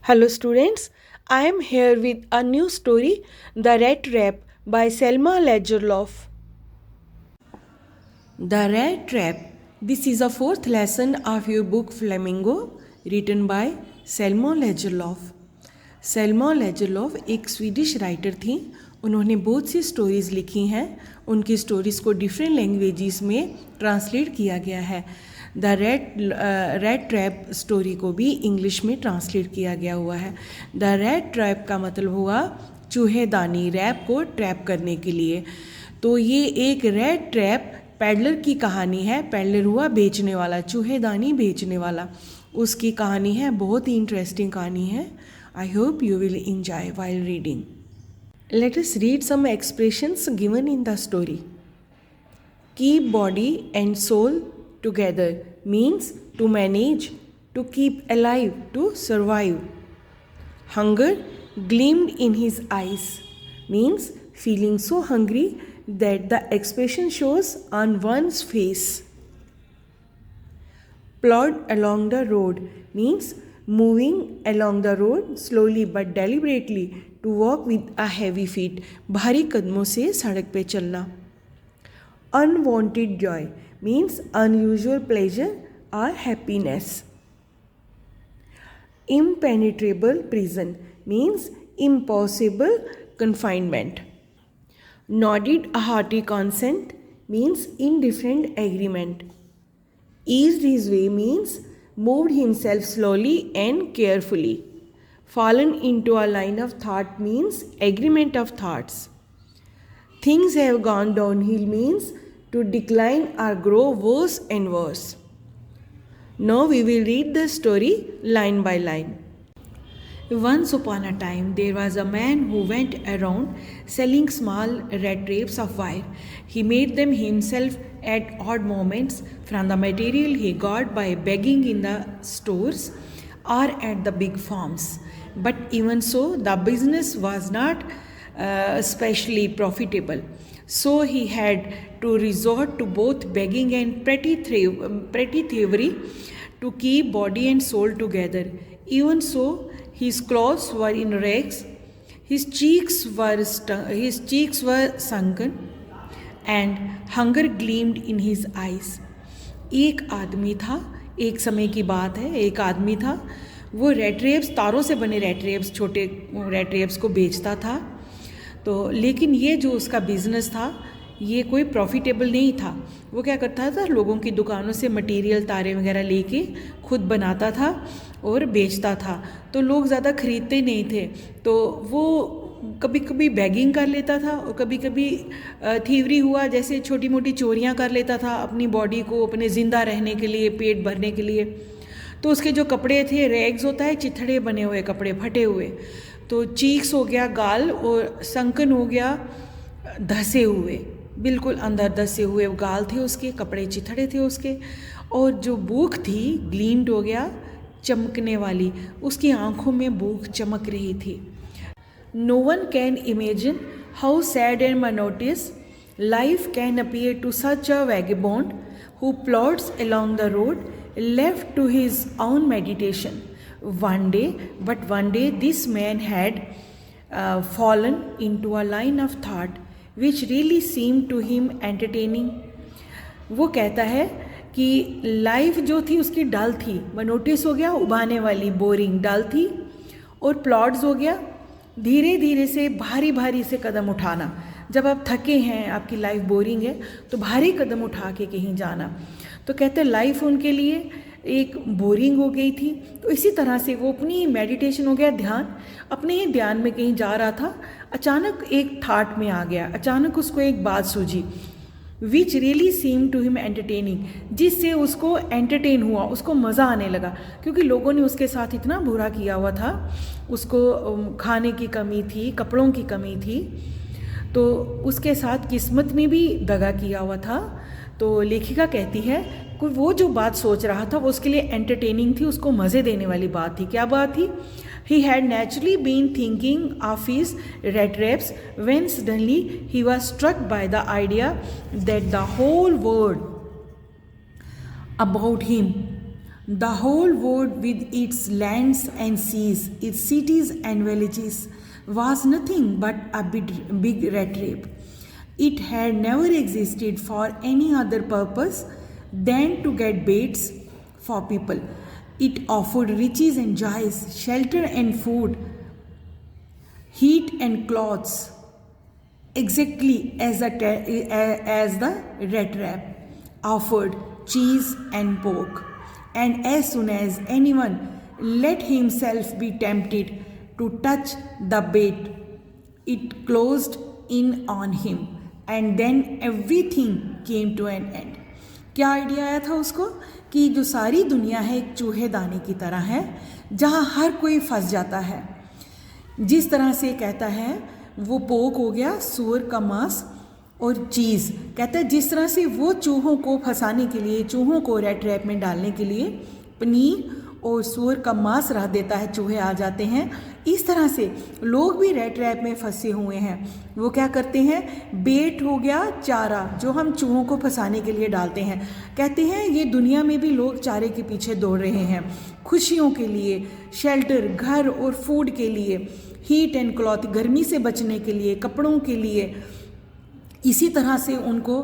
Hello, students. I am here with a new story, The Rat Trap by Selma Lagerlof. The Rat Trap. This is a fourth lesson of your book Flamingo, written by Selma Lagerlof. Selma Lagerlof एक Swedish writer थी। उन्होंने बहुत सी stories लिखी हैं। उनकी stories को different languages में translate किया गया है। द रेड ट्रैप स्टोरी को भी इंग्लिश में ट्रांसलेट किया गया हुआ है। द रेड ट्रैप का मतलब हुआ चूहेदानी, रैप को ट्रैप करने के लिए। तो ये एक रेड ट्रैप पैडलर की कहानी है। पैडलर हुआ बेचने वाला, चूहेदानी बेचने वाला, उसकी कहानी है। बहुत ही इंटरेस्टिंग कहानी है। I hope you will enjoy while reading. Let us read some expressions given in the story. Keep body and soul together means to manage, to keep alive, to survive. Hunger gleamed in his eyes means feeling so hungry that the expression shows on one's face. Plod along the road means moving along the road slowly but deliberately to walk with a heavy feet. भारी कदमों से सड़क पे चलना. Unwanted joy means unusual pleasure or happiness. Impenetrable prison means impossible confinement. Nodded a hearty consent means indifferent agreement. Eased his way means moved himself slowly and carefully. Fallen into a line of thought means agreement of thoughts. Things have gone downhill means to decline or grow worse and worse. Now we will read the story line by line. Once upon a time, there was a man who went around selling small red tapes of wire. He made them himself at odd moments from the material he got by begging in the stores or at the big farms. But even so, the business was not especially profitable. So he had to resort to both begging and petty thievery to keep body and soul together. Even so, his clothes were in rags, his cheeks were sunken, and hunger gleamed in his eyes. एक आदमी था, एक समय की बात है, एक आदमी था, वो रेड रेप्स, तारों से बने रेड रेप्स, छोटे रेड रेप्स को बेचता था। तो लेकिन ये जो उसका बिजनेस था, ये कोई प्रॉफिटेबल नहीं था। वो क्या करता था, लोगों की दुकानों से मटेरियल, तारे वगैरह लेके खुद बनाता था और बेचता था। तो लोग ज़्यादा ख़रीदते नहीं थे। तो वो कभी कभी बैगिंग कर लेता था और कभी कभी थीवरी हुआ, जैसे छोटी मोटी चोरियां कर लेता था अपनी बॉडी को, अपने ज़िंदा रहने के लिए, पेट भरने के लिए। तो उसके जो कपड़े थे, रैग्स होता है, चिथड़े बने हुए कपड़े, फटे हुए। तो चीक्स हो गया गाल, और संकन हो गया धसे हुए, बिल्कुल अंदर धसे हुए गाल थे उसके, कपड़े चिथड़े थे उसके। और जो भूख थी, ग्लीम्ड हो गया, चमकने वाली, उसकी आंखों में भूख चमक रही थी। No one can imagine how sad and monotonous life can appear to such a vagabond who plods along the road, left to his own meditation. One day, this man had fallen into a line of thought which really seemed to him entertaining. वो कहता है कि life जो थी उसकी डल थी, monotonous हो गया, उबाने वाली, बोरिंग, डल थी, और प्लॉट्स हो गया, धीरे धीरे से भारी भारी से कदम उठाना। जब आप थके हैं, आपकी लाइफ बोरिंग है, तो भारी कदम उठा के कहीं जाना। तो कहते हैं लाइफ उनके लिए एक बोरिंग हो गई थी। तो इसी तरह से वो अपनी मेडिटेशन हो गया, ध्यान, अपने ही ध्यान में कहीं जा रहा था। अचानक एक थाट में आ गया, अचानक उसको एक बात सूझी, which really seem to him entertaining, जिससे उसको एंटरटेन हुआ, उसको मज़ा आने लगा। क्योंकि लोगों ने उसके साथ इतना बुरा किया हुआ था, उसको खाने की कमी थी, कपड़ों की कमी थी, तो उसके साथ किस्मत में भी दगा किया हुआ था। तो लेखिका कहती है कि वो जो बात सोच रहा था वो उसके लिए एंटरटेनिंग थी, उसको मज़े देने वाली बात थी। क्या बात थी? He had naturally been thinking of his red rapes when suddenly he was struck by the idea that the whole world about him, The whole world with its lands and seas, its cities and villages, was nothing but a big rat trap. It had never existed for any other purpose than to get baits for people. It offered riches and joys, shelter and food, heat and clothes, exactly as the rat trap offered cheese and pork. And as soon as anyone let himself be tempted to touch the bait, it closed in on him, and then everything came to an end. क्या idea आया था उसको कि जो सारी दुनिया है एक चूहेदानी की तरह है जहाँ हर कोई फंस जाता है। जिस तरह से कहता है वो पोक हो गया, सूअर का मांस, और चीज़ कहता है जिस तरह से वो चूहों को फंसाने के लिए, चूहों को रेट ट्रैप में डालने के लिए पनीर और सूअर का मांस रख देता है, चूहे आ जाते हैं, इस तरह से लोग भी रेट ट्रैप में फंसे हुए हैं। वो क्या करते हैं, बेट हो गया चारा जो हम चूहों को फंसाने के लिए डालते हैं। कहते हैं ये दुनिया में भी लोग चारे के पीछे दौड़ रहे हैं, खुशियों के लिए, शेल्टर, घर और फूड के लिए, हीट एंड क्लॉथ, गर्मी से बचने के लिए, कपड़ों के लिए। इसी तरह से उनको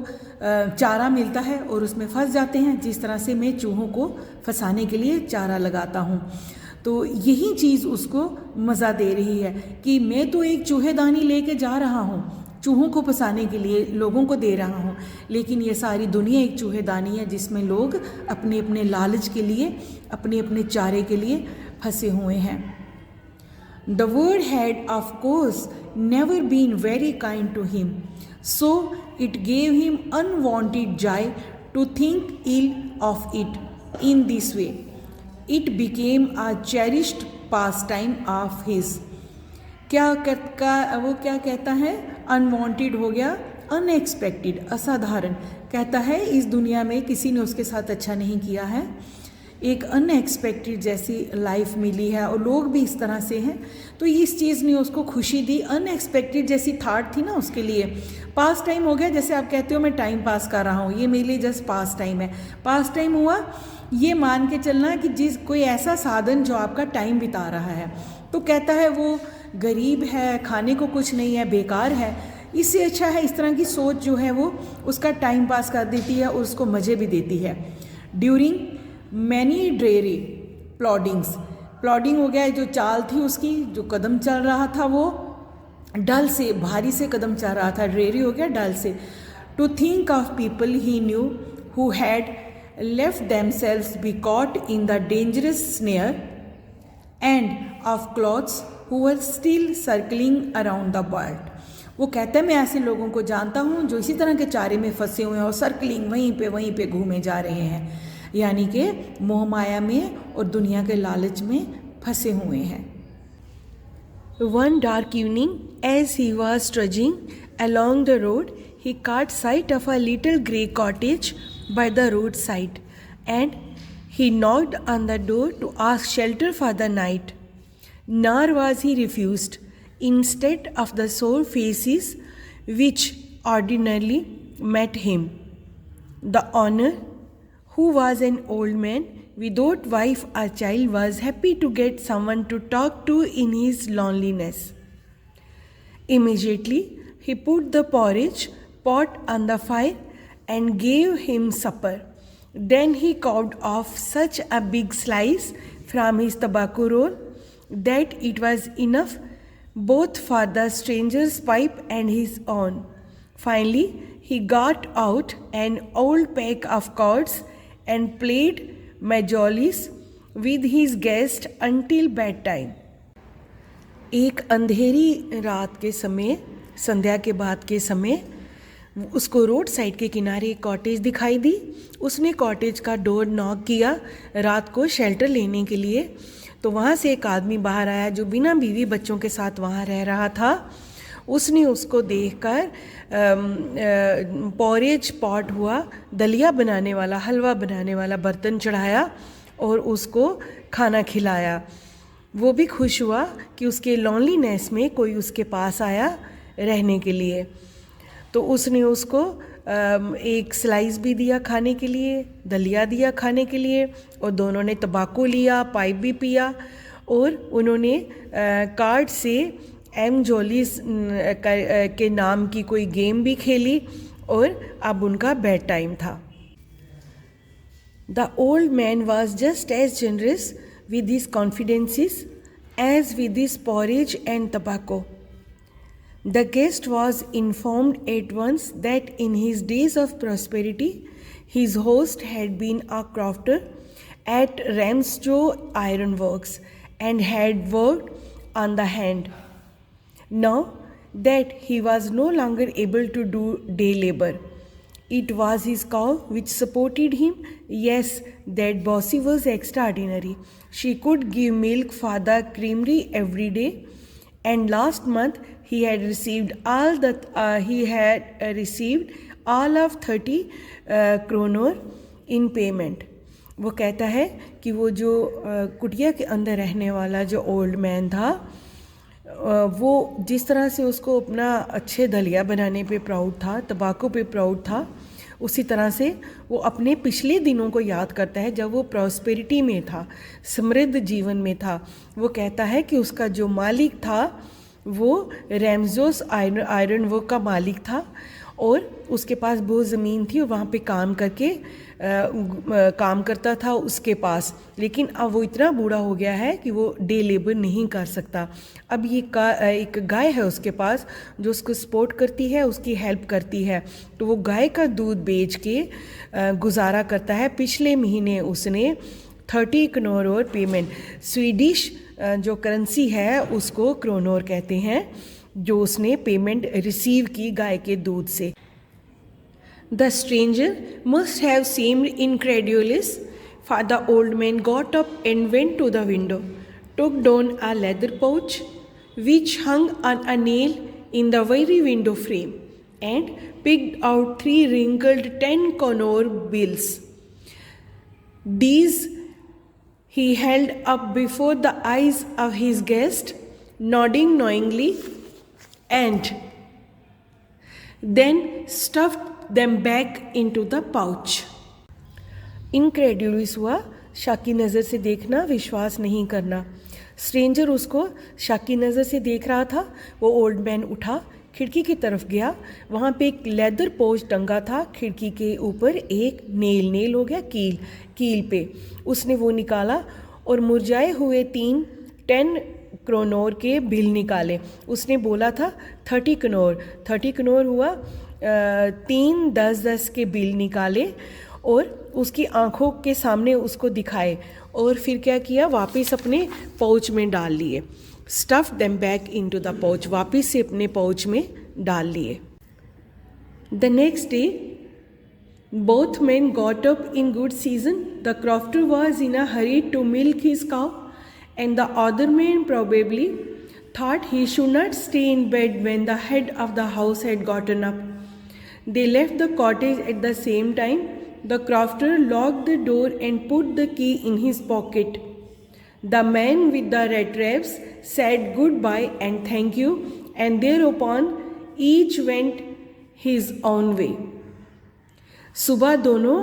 चारा मिलता है और उसमें फंस जाते हैं, जिस तरह से मैं चूहों को फंसाने के लिए चारा लगाता हूँ। तो यही चीज़ उसको मज़ा दे रही है कि मैं तो एक चूहेदानी लेके जा रहा हूँ, चूहों को फंसाने के लिए लोगों को दे रहा हूँ, लेकिन ये सारी दुनिया एक चूहेदानी है जिसमें लोग अपने अपने लालच के लिए, अपने अपने चारे के लिए फंसे हुए हैं। The world had, of course, never been very kind to him, so it gave him unwanted joy to think ill of it in this way. It became a cherished pastime of his. वो क्या कहता है, unwanted हो गया, unexpected, असाधारण। कहता है इस दुनिया में किसी ने उसके साथ अच्छा नहीं किया है, एक अनएक्सपेक्टेड जैसी लाइफ मिली है और लोग भी इस तरह से हैं, तो इस चीज़ ने उसको खुशी दी। अनएक्सपेक्टेड जैसी थाट थी ना उसके लिए। पास टाइम हो गया, जैसे आप कहते हो मैं टाइम पास कर रहा हूँ, ये मेरे लिए जस्ट पास टाइम है। पास टाइम हुआ ये मान के चलना कि जिस कोई ऐसा साधन जो आपका टाइम बिता रहा है। तो कहता है वो गरीब है, खाने को कुछ नहीं है, बेकार है, इससे अच्छा है इस तरह की सोच जो है वो उसका टाइम पास कर देती है और उसको मज़े भी देती है। ड्यूरिंग मैनी ड्रेरी प्लॉडिंग्स, प्लॉडिंग हो गया जो चाल थी उसकी, जो कदम चल रहा था वो डल से, भारी से कदम चल रहा था, ड्रेरी हो गया डल से। To think of people he knew who had left themselves be caught in the dangerous snare and of cloths who were still circling around the world. वो कहता है मैं ऐसे लोगों को जानता हूँ जो इसी तरह के चारे में फंसे हुए हैं और सर्कलिंग वहीं पे घूमे जा रहे हैं, यानी कि मोह माया में और दुनिया के लालच में फंसे हुए हैं। One dark evening, as he was trudging along the road, he caught sight of a little grey cottage by the roadside, and he knocked on the door to ask shelter for the night. Nor was he refused. Instead of the sore faces which ordinarily met him, the owner, who was an old man without wife or child, was happy to get someone to talk to in his loneliness. Immediately he put the porridge pot on the fire and gave him supper. Then he carved off such a big slice from his tobacco roll that it was enough both for the stranger's pipe and his own. Finally he got out an old pack of cards and played majolies with his guest until bedtime. एक अंधेरी रात के समय, संध्या के बाद के समय, उसको road side के किनारे एक कॉटेज दिखाई दी। उसने कॉटेज का डोर नॉक किया रात को शेल्टर लेने के लिए। तो वहाँ से एक आदमी बाहर आया जो बिना बीवी बच्चों के साथ वहाँ रह रहा था। उसने उसको देखकर पॉरेज पॉट हुआ, दलिया बनाने वाला, हलवा बनाने वाला बर्तन चढ़ाया और उसको खाना खिलाया। वो भी खुश हुआ कि उसके लॉनलीनेस में कोई उसके पास आया रहने के लिए। तो उसने उसको एक स्लाइस भी दिया खाने के लिए, दलिया दिया खाने के लिए, और दोनों ने तंबाकू लिया, पाइप भी पिया, और उन्होंने कार्ड से एम जॉलीज के नाम की कोई गेम भी खेली, और अब उनका बेड टाइम था। The old man was just as generous with his confidences as with his porridge and tobacco. The guest was informed at once that in his days of prosperity, his host had been a crofter at Ramsjow Ironworks and had worked on the hand. Now that he was no longer able to do day labor, it was his cow which supported him. Yes, that Bossy was extraordinary. She could give milk for the creamery every day, and last month he had received all of 30 kroner in payment. वो कहता है कि वो जो कुटिया के अंदर रहने वाला जो ओल्ड मैन था, वो जिस तरह से उसको अपना अच्छे दलिया बनाने पे प्राउड था, तंबाकू पे प्राउड था, उसी तरह से वो अपने पिछले दिनों को याद करता है जब वो प्रॉस्पेरिटी में था, समृद्ध जीवन में था। वो कहता है कि उसका जो मालिक था वो रैमजोस आयरन वर्क का मालिक था, और उसके पास बहुत ज़मीन थी और वहाँ पे काम करता था उसके पास, लेकिन अब वो इतना बूढ़ा हो गया है कि वो डे लेबर नहीं कर सकता। अब ये एक गाय है उसके पास जो उसको सपोर्ट करती है, उसकी हेल्प करती है, तो वो गाय का दूध बेच के गुजारा करता है। पिछले महीने उसने 30 क्रोनोर पेमेंट, स्वीडिश जो करेंसी है उसको क्रोनोर कहते हैं, जो उसने पेमेंट रिसीव की गाय के दूध से। The stranger must have seemed incredulous, for the old man got up and went to the window, took down a leather pouch which hung on a nail in the very window frame, and picked out 3 wrinkled 10 kroner bills. These he held up before the eyes of his guest, nodding knowingly, and then stuffed them back into the pouch. Incredulous हुआ, शाकी नज़र से देखना, विश्वास नहीं करना। Stranger उसको शाकी नज़र से देख रहा था। वो ओल्ड मैन उठा, खिड़की की तरफ गया, वहाँ पे एक लेदर पोच टंगा था, खिड़की के ऊपर एक नेल हो गया कील पे, उसने वो निकाला और मुरझाए हुए 10 क्रोनोर के बिल निकाले। उसने बोला था 30 क्रोनोर हुआ, 3 10 के बिल निकाले और उसकी आंखों के सामने उसको दिखाए, और फिर क्या किया, वापस अपने पाउच में डाल लिए। Stuff them back into the pouch, वापस से अपने पाउच में डाल लिए। The next day both men got up in good season. The crofter was in a hurry to milk his cow, and the other man probably thought he should not stay in bed when the head of the house had gotten up. They left the cottage at the same time. The crofter locked the door and put the key in his pocket. The man with the red wraps said goodbye and thank you, and thereupon each went his own way. सुबह दोनों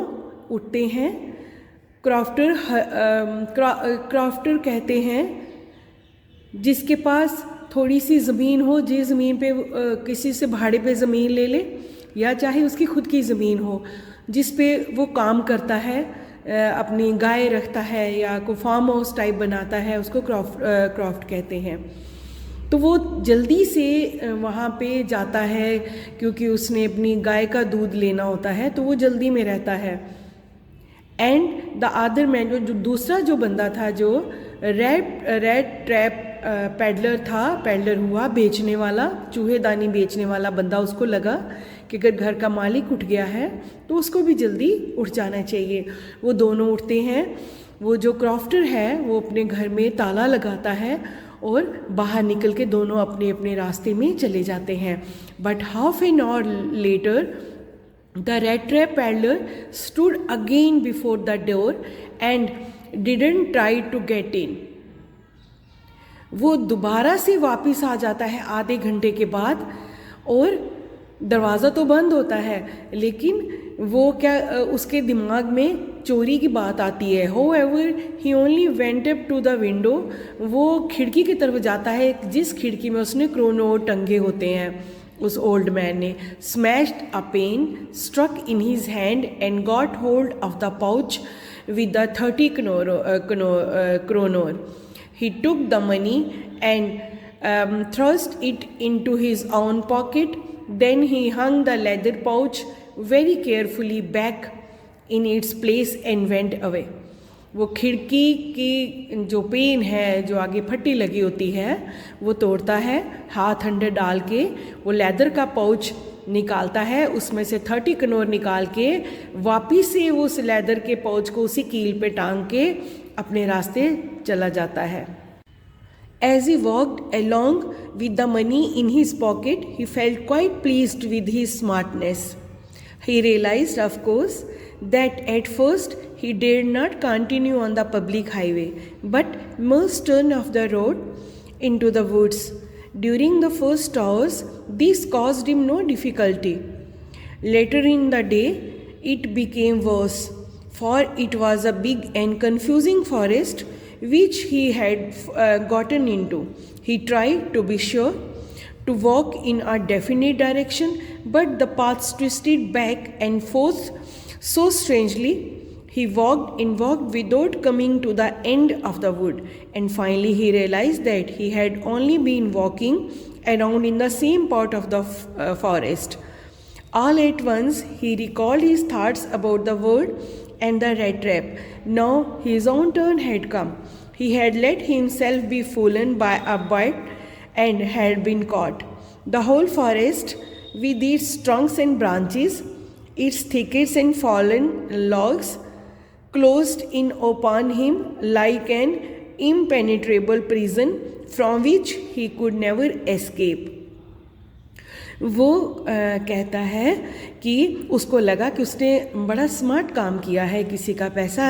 उठते हैं। Crafter कहते हैं जिसके पास थोड़ी सी ज़मीन हो, जिस ज़मीन पे किसी से भाड़े पे ज़मीन ले ले, या चाहे उसकी खुद की ज़मीन हो जिस पे वो काम करता है, अपनी गाय रखता है या कोई फार्म हाउस टाइप बनाता है, उसको क्राफ्ट कहते हैं। तो वो जल्दी से वहाँ पे जाता है क्योंकि उसने अपनी गाय का दूध लेना होता है, तो वो जल्दी में रहता है। एंड द अदर मैन, जो दूसरा जो बंदा था, जो रेड ट्रैप पैडलर हुआ, बेचने वाला, चूहेदानी बेचने वाला बंदा, उसको लगा कि अगर घर का मालिक उठ गया है तो उसको भी जल्दी उठ जाना चाहिए। वो दोनों उठते हैं। वो जो क्राफ्टर है वो अपने घर में ताला लगाता है और बाहर निकल के दोनों अपने अपने रास्ते में चले जाते हैं। But half an hour later the red trap peddler stood again before the door and didn't try to get in. वो दोबारा से वापस आ जाता है आधे घंटे के बाद, और दरवाज़ा तो बंद होता है, लेकिन वो क्या उसके दिमाग में चोरी की बात आती है। However, he only went up to the window, वो खिड़की की तरफ जाता है जिस खिड़की में उसने क्रोनोर टंगे होते हैं उस ओल्ड मैन ने। Smashed a pane, struck in his hand and got hold of the pouch with the 30 kroner. He took the money and thrust it into his own pocket. Then he hung the leather pouch very carefully back in its place and went away. वो खिड़की की जो pen है, जो आगे फट्टी लगी होती है, वो तोड़ता है, हाथ अंदर डाल के वो लेदर का पाउच निकालता है, उसमें से 30 कनोर निकाल के वापिस से उस लेदर के पाउच को उसी कील पे टांग के अपने रास्ते चला जाता है। As he walked along with the money in his pocket, he felt quite pleased with his smartness. He realized, of course, that at first he dared not continue on the public highway, but must turn off the road into the woods. During the first hours, this caused him no difficulty. Later in the day, it became worse, for it was a big and confusing forest which he had gotten into. He tried, to be sure, to walk in a definite direction, but the paths twisted back and forth so strangely. He walked and walked without coming to the end of the wood, and finally he realized that he had only been walking around in the same part of the forest. All at once he recalled his thoughts about the word and the rat trap. Now his own turn had come. He had let himself be fooled by a bird and had been caught. The whole forest, with its trunks and branches, its thickets and fallen logs, closed in upon him like an impenetrable prison from which he could never escape. वो कहता है कि उसको लगा कि उसने बड़ा smart काम किया है, किसी का पैसा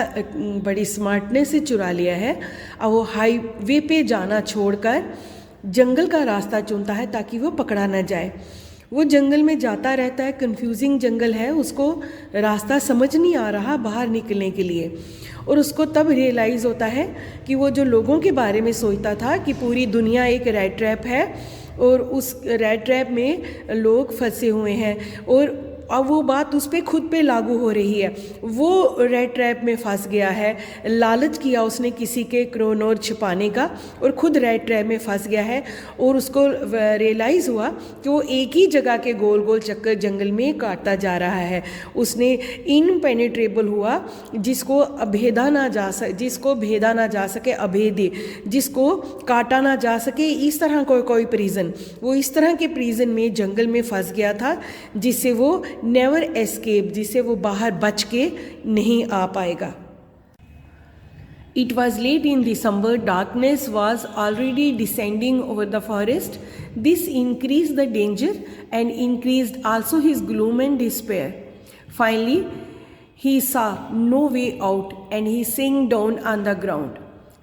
बड़ी स्मार्टनेस से चुरा लिया है। और वो हाईवे पे जाना छोड़कर जंगल का रास्ता चुनता है ताकि वो पकड़ा ना जाए। वो जंगल में जाता रहता है, कंफ्यूजिंग जंगल है, उसको रास्ता समझ नहीं आ रहा बाहर निकलने के लिए। और उसको तब रियलाइज़ होता है कि वो जो लोगों के बारे में सोचता था कि पूरी दुनिया एक रैट ट्रैप है और उस रैट ट्रैप में लोग फंसे हुए हैं, और अब वो बात उस पर खुद पे लागू हो रही है। वो रैट ट्रैप में फंस गया है, लालच किया उसने किसी के क्रोनोर छिपाने का और खुद रैट ट्रैप में फंस गया है। और उसको रियलाइज़ हुआ कि वो एक ही जगह के गोल गोल चक्कर जंगल में काटता जा रहा है। उसने इनपेनिट्रेबल हुआ, जिसको भेदा ना जा सके अभेद्य, जिसको काटा ना जा सके, इस तरह कोई प्रिजन, वो इस तरह के प्रिजन में जंगल में फंस गया था जिससे वो नेवर एस्केप, जिससे वो बाहर बच के नहीं आ पाएगा। It was late in December. Darkness was already descending over the forest. This increased the danger and increased also his gloom and despair. Finally, he saw no way out and he sank down on the ground,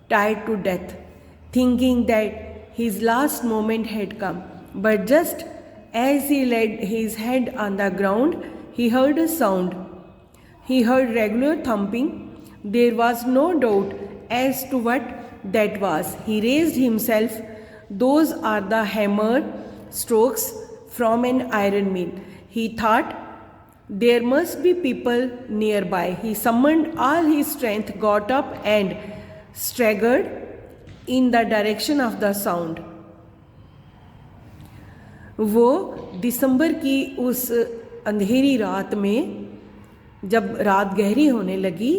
tired to death, thinking that his last moment had come. But just as he laid his head on the ground, he heard a sound. He heard regular thumping. There was no doubt as to what that was. He raised himself. Those are the hammer strokes from an iron mill. He thought there must be people nearby. He summoned all his strength, got up and staggered in the direction of the sound. वो दिसंबर की उस अंधेरी रात में, जब रात गहरी होने लगी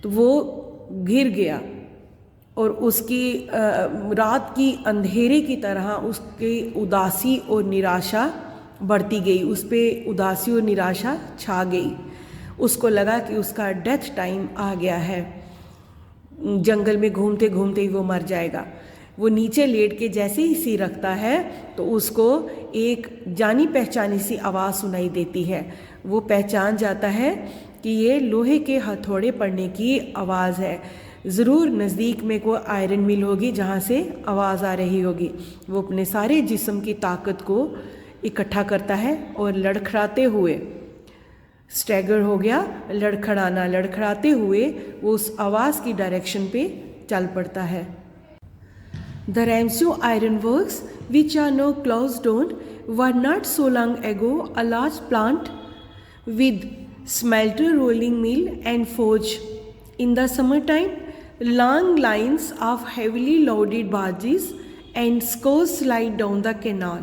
तो वो गिर गया और उसकी रात की अंधेरे की तरह उसकी उदासी और निराशा बढ़ती गई, उस पर उदासी और निराशा छा गई। उसको लगा कि उसका डेथ टाइम आ गया है, जंगल में घूमते घूमते ही वो मर जाएगा। वो नीचे लेट के जैसे ही सिर रखता है तो उसको एक जानी पहचानी सी आवाज़ सुनाई देती है। वो पहचान जाता है कि ये लोहे के हथौड़े पड़ने की आवाज़ है। ज़रूर नज़दीक में कोई आयरन मिल होगी जहाँ से आवाज़ आ रही होगी। वो अपने सारे जिस्म की ताकत को इकट्ठा करता है और लड़खड़ाते हुए, स्टैगर हो गया, लड़खड़ाना, लड़खड़ाते हुए वो उस आवाज़ की डायरेक्शन पे चल पड़ता है। The Ramsau Iron Works, which are now closed down, were not so long ago a large plant with smelter, rolling mill and forge. In the summertime, long lines of heavily loaded barges and scows slide down the canal,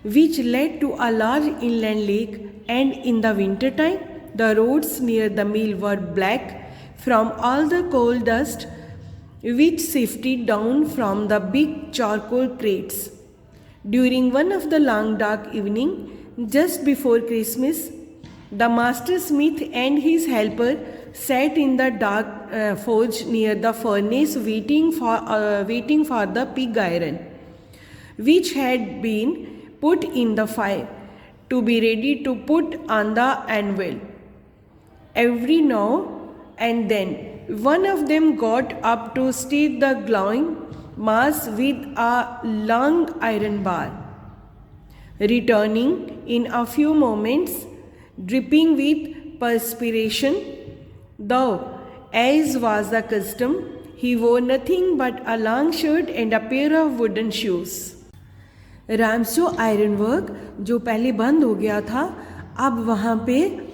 which led to a large inland lake, and in the winter time, the roads near the mill were black from all the coal dust which sifted down from the big charcoal crates. During one of the long dark evening, just before Christmas, the master smith and his helper sat in the dark forge near the furnace waiting for the pig iron, which had been put in the fire to be ready to put on the anvil. Every now and then, one of them got up to stir the glowing mass with a long iron bar, returning in a few moments, dripping with perspiration. Though, as was the custom, he wore nothing but a long shirt and a pair of wooden shoes. Ramsjo iron work जो पहले बंद हो गया था, अब वहाँ पे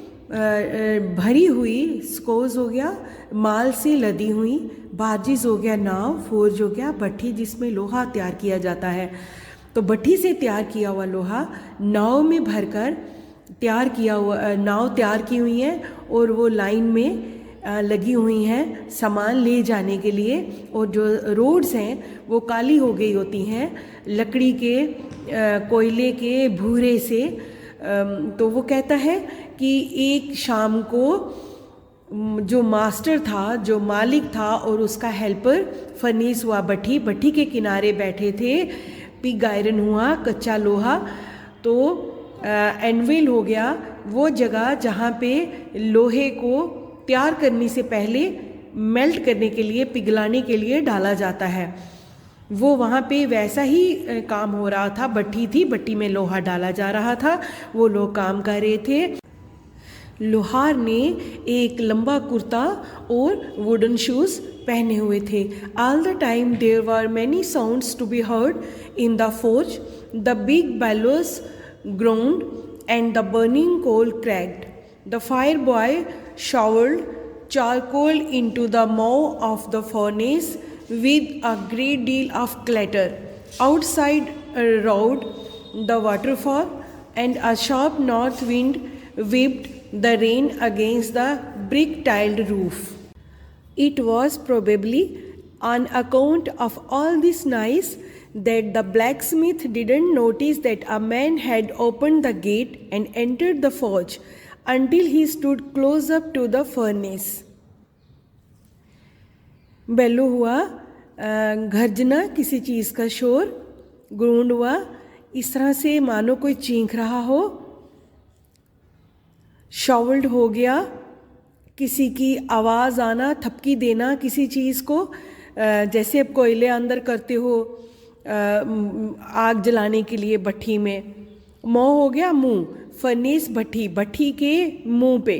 भरी हुई स्कोज हो गया, माल से लदी हुई बार्जिस हो गया, नाव, फोर्ज हो गया, भट्ठी जिसमें लोहा तैयार किया जाता है। तो भट्ठी से तैयार किया हुआ लोहा नाव में भरकर तैयार किया हुआ, नाव तैयार की हुई है और वो लाइन में लगी हुई हैं सामान ले जाने के लिए। और जो रोड्स हैं वो काली हो गई होती हैं लकड़ी के, कोयले के भूरे से। तो वो कहता है कि एक शाम को जो मास्टर था, जो मालिक था और उसका हेल्पर फर्नीस हुआ भट्ठी के किनारे बैठे थे, पिग आयरन हुआ, कच्चा लोहा। तो एनविल हो गया वो जगह जहाँ पे लोहे को तैयार करने से पहले मेल्ट करने के लिए, पिघलाने के लिए डाला जाता है। वो वहाँ पे वैसा ही काम हो रहा था। भट्ठी थी, भट्टी में लोहा डाला जा रहा था, वो लोग काम कर रहे थे। लोहार ने एक लंबा कुर्ता और वुडन शूज़ पहने हुए थे। All the time there were many sounds to be heard in the forge, the big bellows groaned and the burning coal cracked. The fire boy shoveled charcoal into the mouth of the furnace with a great deal of clatter. Outside roared the waterfall, and a sharp north wind whipped the rain against the brick-tiled roof. It was probably on account of all this noise that the blacksmith didn't notice that a man had opened the gate and entered the forge until he stood close up to the furnace. बेलो हुआ, गर्जना, किसी चीज़ का शोर, ग्रूंड हुआ, इस तरह से मानो कोई चीख रहा हो। शॉवल्ड हो गया, किसी की आवाज़ आना, थपकी देना किसी चीज़ को, जैसे अब कोयले अंदर करते हो आग जलाने के लिए भट्ठी में। मुँह हो गया, मुँह, फर्नेस भट्ठी, भट्ठी के मुँह पे।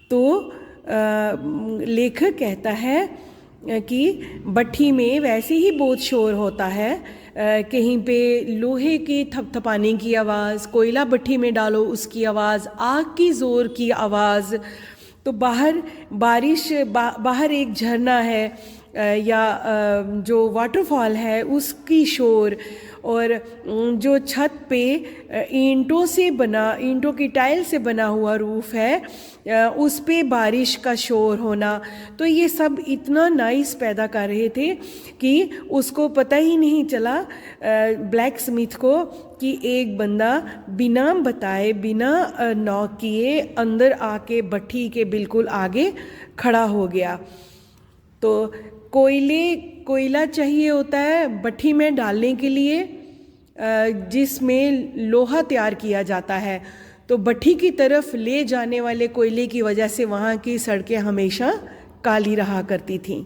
तो लेखक कहता है कि भट्ठी में वैसे ही बहुत शोर होता है, कहीं पे लोहे की थपथपाने की आवाज़, कोयला भट्ठी में डालो उसकी आवाज़, आग की ज़ोर की आवाज़। तो बाहर बारिश, बाहर एक झरना है या जो वाटरफॉल है उसकी शोर, और जो छत पे ईंटों से बना, ईंटों की टाइल से बना हुआ रूफ है उस पे बारिश का शोर होना। तो ये सब इतना नाइस पैदा कर रहे थे कि उसको पता ही नहीं चला ब्लैक स्मिथ को कि एक बंदा बिना बताए, बिना नॉक किए अंदर आके भट्ठी के बिल्कुल आगे खड़ा हो गया। तो कोयला चाहिए होता है भट्ठी में डालने के लिए, जिसमें लोहा तैयार किया जाता है। तो भट्ठी की तरफ ले जाने वाले कोयले की वजह से वहाँ की सड़कें हमेशा काली रहा करती थीं।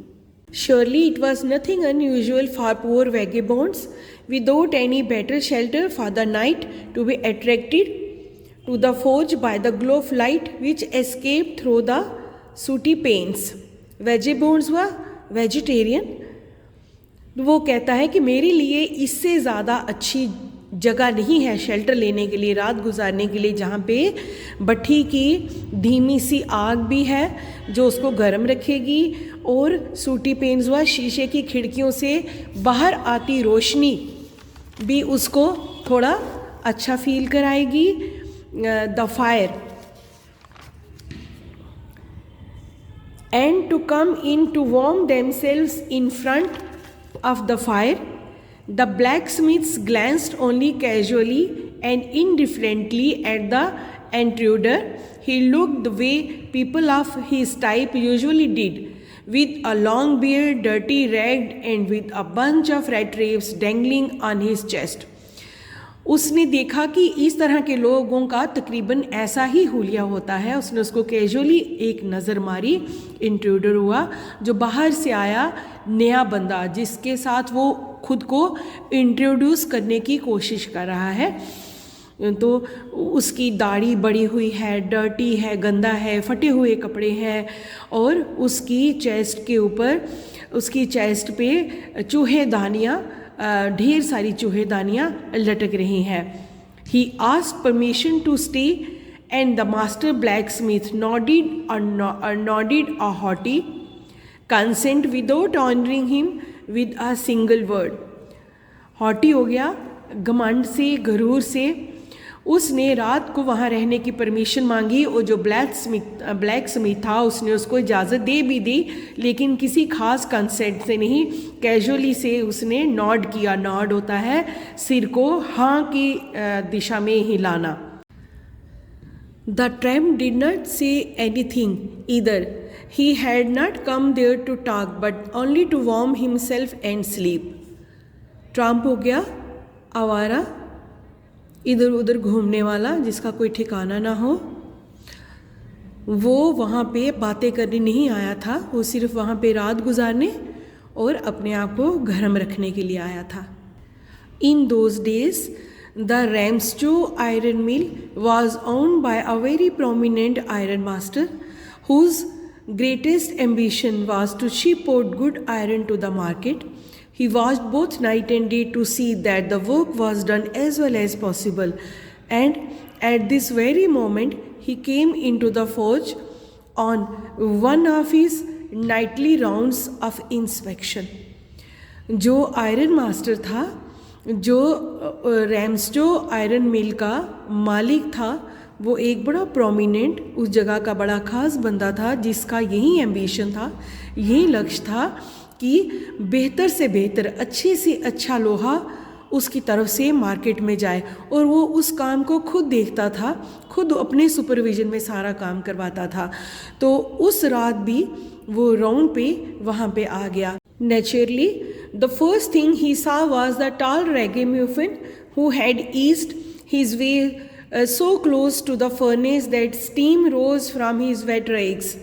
Surely it was nothing unusual for poor vagabonds without any better shelter for the night to be attracted to the forge by the glow of light which escaped through the sooty panes. Vagabonds हुआ vegetarian, वो कहता है कि मेरे लिए इससे ज़्यादा अच्छी जगह नहीं है शेल्टर लेने के लिए, रात गुजारने के लिए, जहाँ पे भट्ठी की धीमी सी आग भी है जो उसको गर्म रखेगी और सूटी पेन्स व शीशे की खिड़कियों से बाहर आती रोशनी भी उसको थोड़ा अच्छा फील कराएगी. The fire and to come in to warm themselves in front of the fire. The blacksmiths glanced only casually and indifferently at the intruder. He looked the way people of his type usually did, with a long beard, dirty, ragged, and with a bunch of rat rapes dangling on his chest. उसने देखा कि इस तरह के लोगों का तकरीबन ऐसा ही हुलिया होता है. उसने उसको कैजुअली एक नज़र मारी. इंट्रूडर हुआ जो बाहर से आया नया बंदा, जिसके साथ वो खुद को इंट्रोड्यूस करने की कोशिश कर रहा है. तो उसकी दाढ़ी बड़ी हुई है, डर्टी है, गंदा है, फटे हुए कपड़े हैं और उसकी चेस्ट के ऊपर, उसकी चेस्ट पे चूहेदानियाँ, ढेर सारी चूहेदानियाँ लटक रही हैं. He asked permission to stay and the master blacksmith nodded a haughty consent without honoring him with a single word. Haughty हो गया घमंड से, गरूर से. उसने रात को वहाँ रहने की परमिशन मांगी और जो ब्लैक स्मिथ था उसने उसको इजाज़त दे भी दी, लेकिन किसी खास कंसेंट से नहीं. कैजुअली से उसने नॉड किया. नॉड होता है सिर को हाँ की दिशा में हिलाना. The tramp did not say anything either. He had not come there to talk but only to warm himself and sleep. Tramp हो गया आवारा, इधर उधर घूमने वाला, जिसका कोई ठिकाना ना हो. वो वहाँ पे बातें करने नहीं आया था, वो सिर्फ वहाँ पे रात गुजारने और अपने आप को गर्म रखने के लिए आया था. In those days the Ramsjo iron mill was owned by a very prominent iron master whose greatest ambition was to ship out good iron to the market. He watched both night and day to see that the work was done as well as possible, and at this very moment he came into the forge on one of his nightly rounds of inspection. जो iron master था, जो रैम्सजो iron मिल का मालिक था, वो एक बड़ा prominent, उस जगह का बड़ा खास बंदा था जिसका यही एम्बिशन था, यही लक्ष्य था कि बेहतर से बेहतर, अच्छे से अच्छा लोहा उसकी तरफ से मार्केट में जाए. और वो उस काम को खुद देखता था, खुद अपने सुपरविजन में सारा काम करवाता था. तो उस रात भी वो राउंड पे वहाँ पे आ गया. Naturally the first thing he saw was the tall ragamuffin who had eased his way so close to the furnace that steam rose from his wet rags.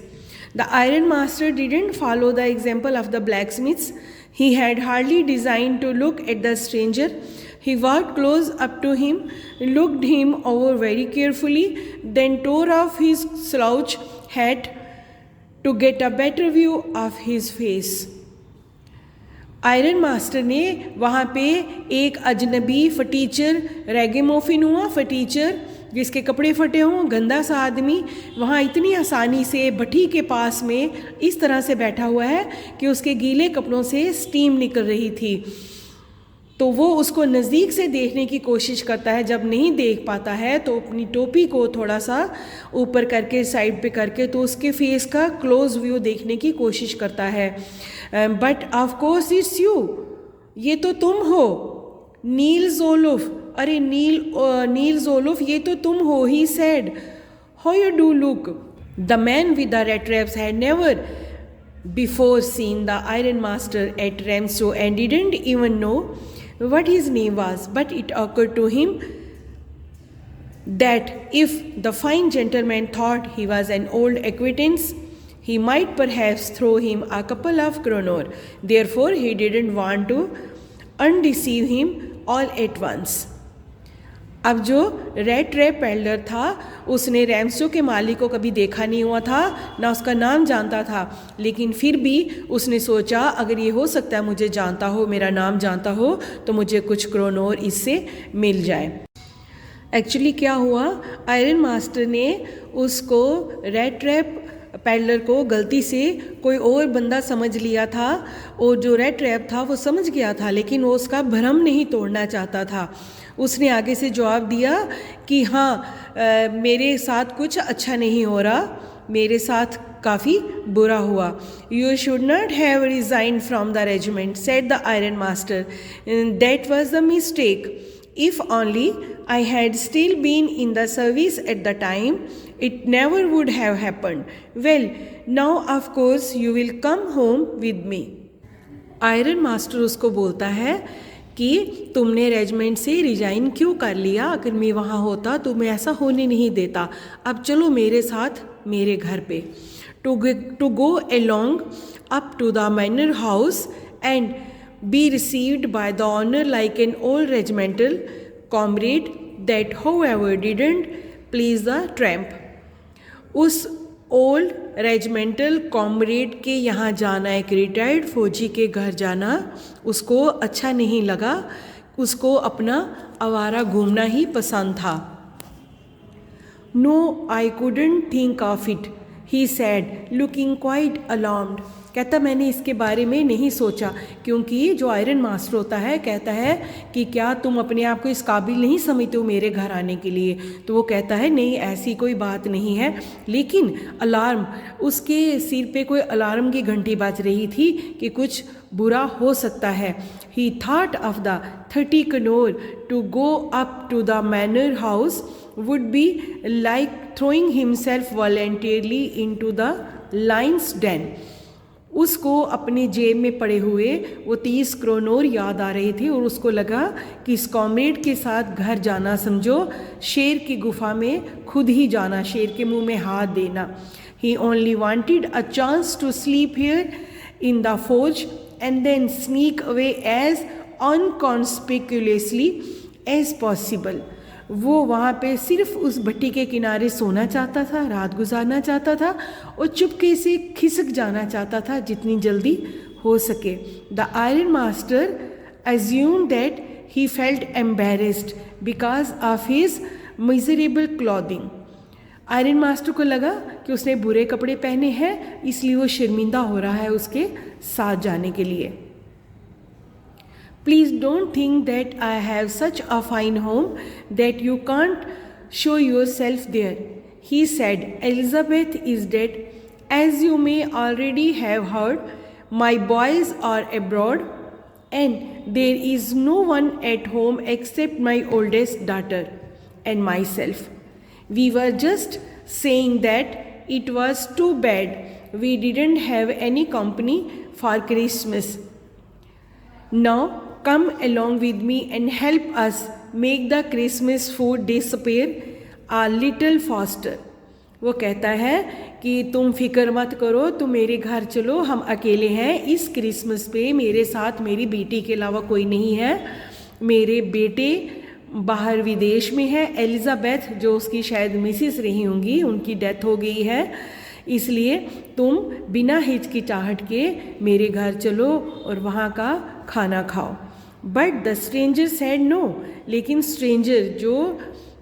The iron master didn't follow the example of the blacksmiths. He had hardly deigned to look at the stranger. He walked close up to him, looked him over very carefully, then tore off his slouch hat to get a better view of his face. Iron master ने वहाँ पे एक अजनबी फटीचर, रैगेमोफिन हुआ फटीचर, जिसके कपड़े फटे हों, गंदा सा आदमी, वहाँ इतनी आसानी से भट्ठी के पास में इस तरह से बैठा हुआ है कि उसके गीले कपड़ों से स्टीम निकल रही थी. तो वो उसको नज़दीक से देखने की कोशिश करता है. जब नहीं देख पाता है तो अपनी टोपी को थोड़ा सा ऊपर करके, साइड पे करके, तो उसके फेस का क्लोज व्यू देखने की कोशिश करता है. But of course it's you, ये तो तुम हो, नील ज़ोलुफ. अरे नील ज़ोलुफ, ये तो तुम हो. He said, how you do look. The man with the red wraps had never before seen the iron master at Ramsjo and didn't even know what his name was, but it occurred to him that if the fine gentleman thought he was an old acquaintance, He might perhaps throw him a couple of kroner. Therefore, he didn't want to undeceive him all at once. अब जो rate trap peddler था उसने रैमसो के मालिक को कभी देखा नहीं हुआ था, ना उसका नाम जानता था, लेकिन फिर भी उसने सोचा अगर ये हो सकता है मुझे जानता हो, मेरा नाम जानता हो, तो मुझे कुछ क्रोनोर इससे मिल जाए। एक्चुअली क्या हुआ, आयरन मास्टर ने उसको रेट ट्रैप पेडलर को गलती से कोई और बंदा समझ लिया था, और जो रेट ट्रैप था वो समझ गया था, लेकिन वो उसका भ्रम नहीं तोड़ना चाहता था। उसने आगे से जवाब दिया कि हाँ मेरे साथ कुछ अच्छा नहीं हो रहा, मेरे साथ काफ़ी बुरा हुआ। You should not have resigned from the regiment, said the iron master, that was the mistake. If only I had still been in the service at the time, it never would have happened. Well, now of course you will come home with me. Iron master उसको बोलता है कि तुमने regiment से resign क्यों कर लिया, अगर मैं वहाँ होता तो मैं ऐसा होने नहीं देता। अब चलो मेरे साथ मेरे घर पे। To go along up to the manor house and be received by the honor like an old regimental comrade, that however didn't please the tramp. उस ओल्ड रेजिमेंटल कॉमरेड के यहाँ जाना, एक रिटायर्ड फौजी के घर जाना उसको अच्छा नहीं लगा, उसको अपना आवारा घूमना ही पसंद था। No, I couldn't think of it, he said, looking quite alarmed. कहता मैंने इसके बारे में नहीं सोचा, क्योंकि जो आयरन मास्टर होता है कहता है कि क्या तुम अपने आप को इस काबिल नहीं समझते हो मेरे घर आने के लिए, तो वो कहता है नहीं ऐसी कोई बात नहीं है, लेकिन अलार्म, उसके सिर पे कोई अलार्म की घंटी बज रही थी कि कुछ बुरा हो सकता है। He thought of the 30 kroner to go up to the manor house would be like throwing himself voluntarily into the lion's den. उसको अपने जेब में पड़े हुए वो 30 क्रोनोर याद आ रहे थे, और उसको लगा कि इस कॉमरेड के साथ घर जाना समझो शेर की गुफा में खुद ही जाना, शेर के मुंह में हाथ देना। He only wanted a chance to sleep here in the forge and then sneak away as inconspicuously as possible. वो वहाँ पे सिर्फ उस भट्टी के किनारे सोना चाहता था, रात गुजारना चाहता था, और चुपके से खिसक जाना चाहता था जितनी जल्दी हो सके। The iron master assumed that he felt embarrassed because of his miserable clothing. Iron master को लगा कि उसने बुरे कपड़े पहने हैं, इसलिए वो शर्मिंदा हो रहा है उसके साथ जाने के लिए। Please don't think that I have such a fine home that you can't show yourself there, he said. Elizabeth is dead. As you may already have heard, my boys are abroad and there is no one at home except my oldest daughter and myself. We were just saying that it was too bad we didn't have any company for Christmas. Now come along with me and help us make the Christmas food disappear a little faster. वो कहता है कि तुम फिक्र मत करो, तुम मेरे घर चलो, हम अकेले हैं इस क्रिसमस पे, मेरे साथ मेरी बेटी के अलावा कोई नहीं है, मेरे बेटे बाहर विदेश में है, एलिज़ाबेथ जो उसकी शायद मिसिस रही होंगी, उनकी डेथ हो गई है, इसलिए तुम बिना हिचकिचाहट के मेरे घर चलो और वहाँ का खाना खाओ। But the stranger said no, लेकिन स्ट्रेंजर जो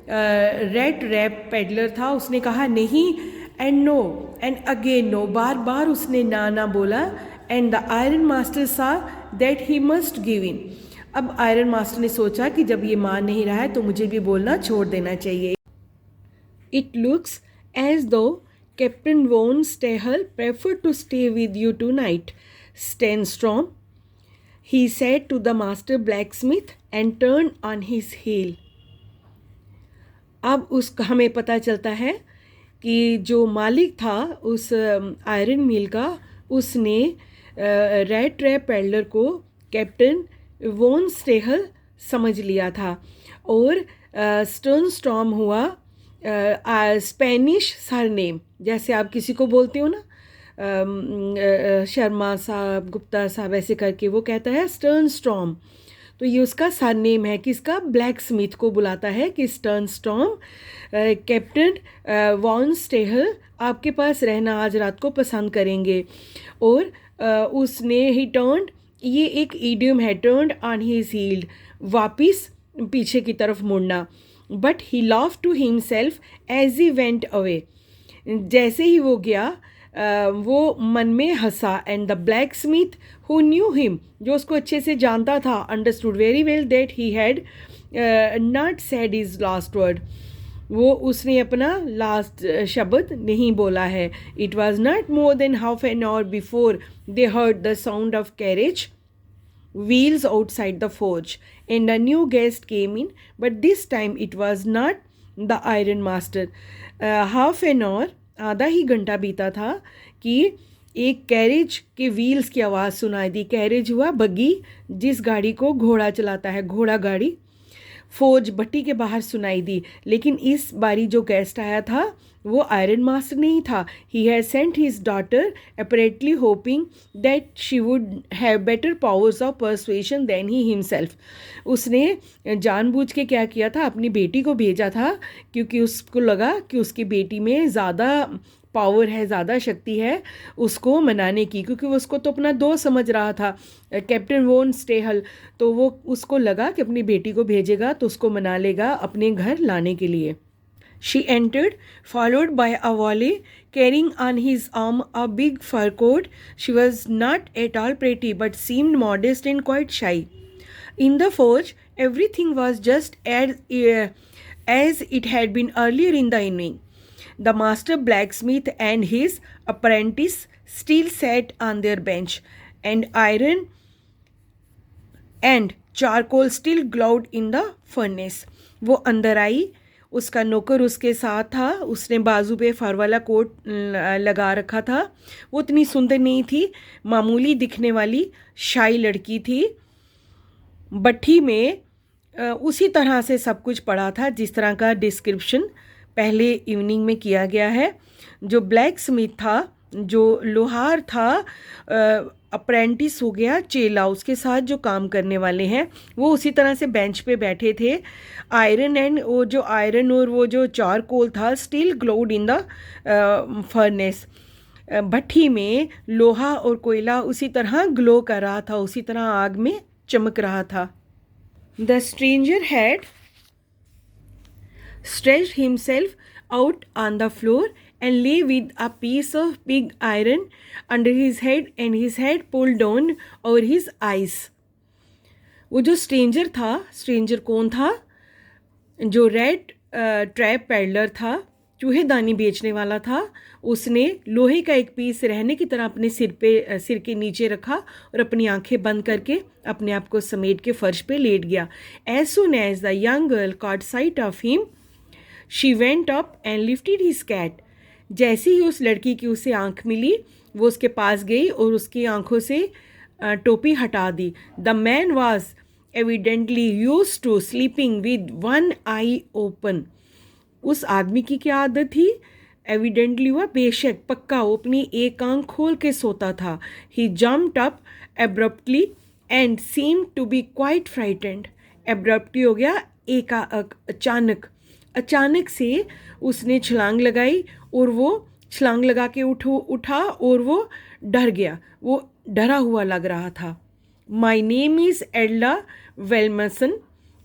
रेड रैप पेडलर था उसने कहा नहीं, and no and again no, बार बार उसने ना बोला। And the iron master saw that he must give in, अब आयरन मास्टर ने सोचा कि जब ये मान नहीं रहा है तो मुझे भी बोलना छोड़ देना चाहिए। It looks as though captain von Stahl prefer to stay with you tonight, Stjernstrom, he said to the master blacksmith and turned on his heel. अब हमें पता चलता है कि जो मालिक था उस आयरन मिल का, उसने रेड ट्रैप पेडलर को कैप्टन वॉन स्टेहल समझ लिया था, और स्टर्नस्टॉर्म हुआ स्पेनिश सरनेम, जैसे आप किसी को बोलते हो ना शर्मा साहब, गुप्ता साहब, ऐसे करके वो कहता है स्टर्न स्टॉर्म। तो ये उसका सरनेम है, किसका? ब्लैक स्मिथ को बुलाता है कि stern storm, captain von Stahl आपके पास रहना आज रात को पसंद करेंगे। और उसने ही टर्न्ड, ये एक ईडियम है, टर्न्ड ऑन हिज हील्ड, वापिस पीछे की तरफ मुड़ना। But he laugh to himself as he went away, जैसे ही वो गया वो मन में हंसा। And the blacksmith who knew him, जो उसको अच्छे से जानता था, understood very well that he had not said his last word, वो उसने अपना लास्ट शब्द नहीं बोला है। It was not more than half an hour before they heard the sound of carriage wheels outside the forge, and a new guest came in, but this time it was not the iron master. Half an hour, आधा ही घंटा बीता था कि एक carriage के wheels की आवाज़ सुनाई दी। कैरेज हुआ बग्गी, जिस गाड़ी को घोड़ा चलाता है, घोड़ा गाड़ी। फौज भट्टी के बाहर सुनाई दी, लेकिन इस बारी जो गेस्ट आया था वो आयरन मास्टर नहीं था। He had sent his daughter apparently hoping that she would have better powers of persuasion than he himself. उसने जानबूझ के क्या किया था, अपनी बेटी को भेजा था, क्योंकि उसको लगा कि उसकी बेटी में ज़्यादा पावर है, ज़्यादा शक्ति है उसको मनाने की, क्योंकि वो उसको तो अपना दोस्त समझ रहा था, कैप्टन वॉन स्टेहल। तो वो उसको लगा कि अपनी बेटी को भेजेगा तो उसको मना लेगा अपने घर लाने के लिए। She entered, followed by a valet carrying on his arm a big fur coat. She was not at all pretty, but seemed modest and quite shy. In the forge, everything was just as it had been earlier in the evening. The master blacksmith and his apprentice still sat on their bench, and iron and charcoal still glowed in the furnace. वो अंदर आई, उसका नौकर उसके साथ था, उसने बाजू पे फर वाला कोट लगा रखा था। वो इतनी सुंदर नहीं थी, मामूली दिखने वाली शाई लड़की थी। भट्टी में उसी तरह से सब कुछ पड़ा था जिस तरह का डिस्क्रिप्शन पहले इवनिंग में किया गया है। जो ब्लैक स्मिथ था, जो लोहार था, अप्रेंटिस हो गया चेला, उसके साथ जो काम करने वाले हैं वो उसी तरह से बेंच पे बैठे थे। आयरन एंड वो जो आयरन और वो जो चारकोल था still glowed in the furnace. भट्टी में लोहा और कोयला उसी तरह ग्लो कर रहा था, उसी तरह आग में चमक रहा था। The stranger had stretched himself out on the floor and lay with a piece of big iron under his head and his head pulled down over his eyes. वो जो स्ट्रेंजर था, स्ट्रेंजर कौन था? जो रेड ट्रैप पैडलर था, चूहेदानी बेचने वाला था, उसने लोहे का एक पीस रहने की तरह अपने सिर के नीचे रखा और अपनी आंखें बंद करके अपने आप को समेट के फर्श पे लेट गया। As soon as the young girl caught sight of him, she went up and lifted his cat. जैसे ही उस लड़की की उसे आंख मिली, वो उसके पास गई और उसकी आंखों से टोपी हटा दी। The man was evidently used to sleeping with one eye open. उस आदमी की क्या आदत थी? एविडेंटली हुआ बेशक, पक्का, वो अपनी एक आंख खोल के सोता था। He jumped up abruptly and seemed to be quite frightened. Abruptly हो गया अचानक, अचानक से उसने छलांग लगाई और वो छलांग लगा के उठा और वो डर गया, वो डरा हुआ लग रहा था। माई नेम इज़ एडला वेलमसन,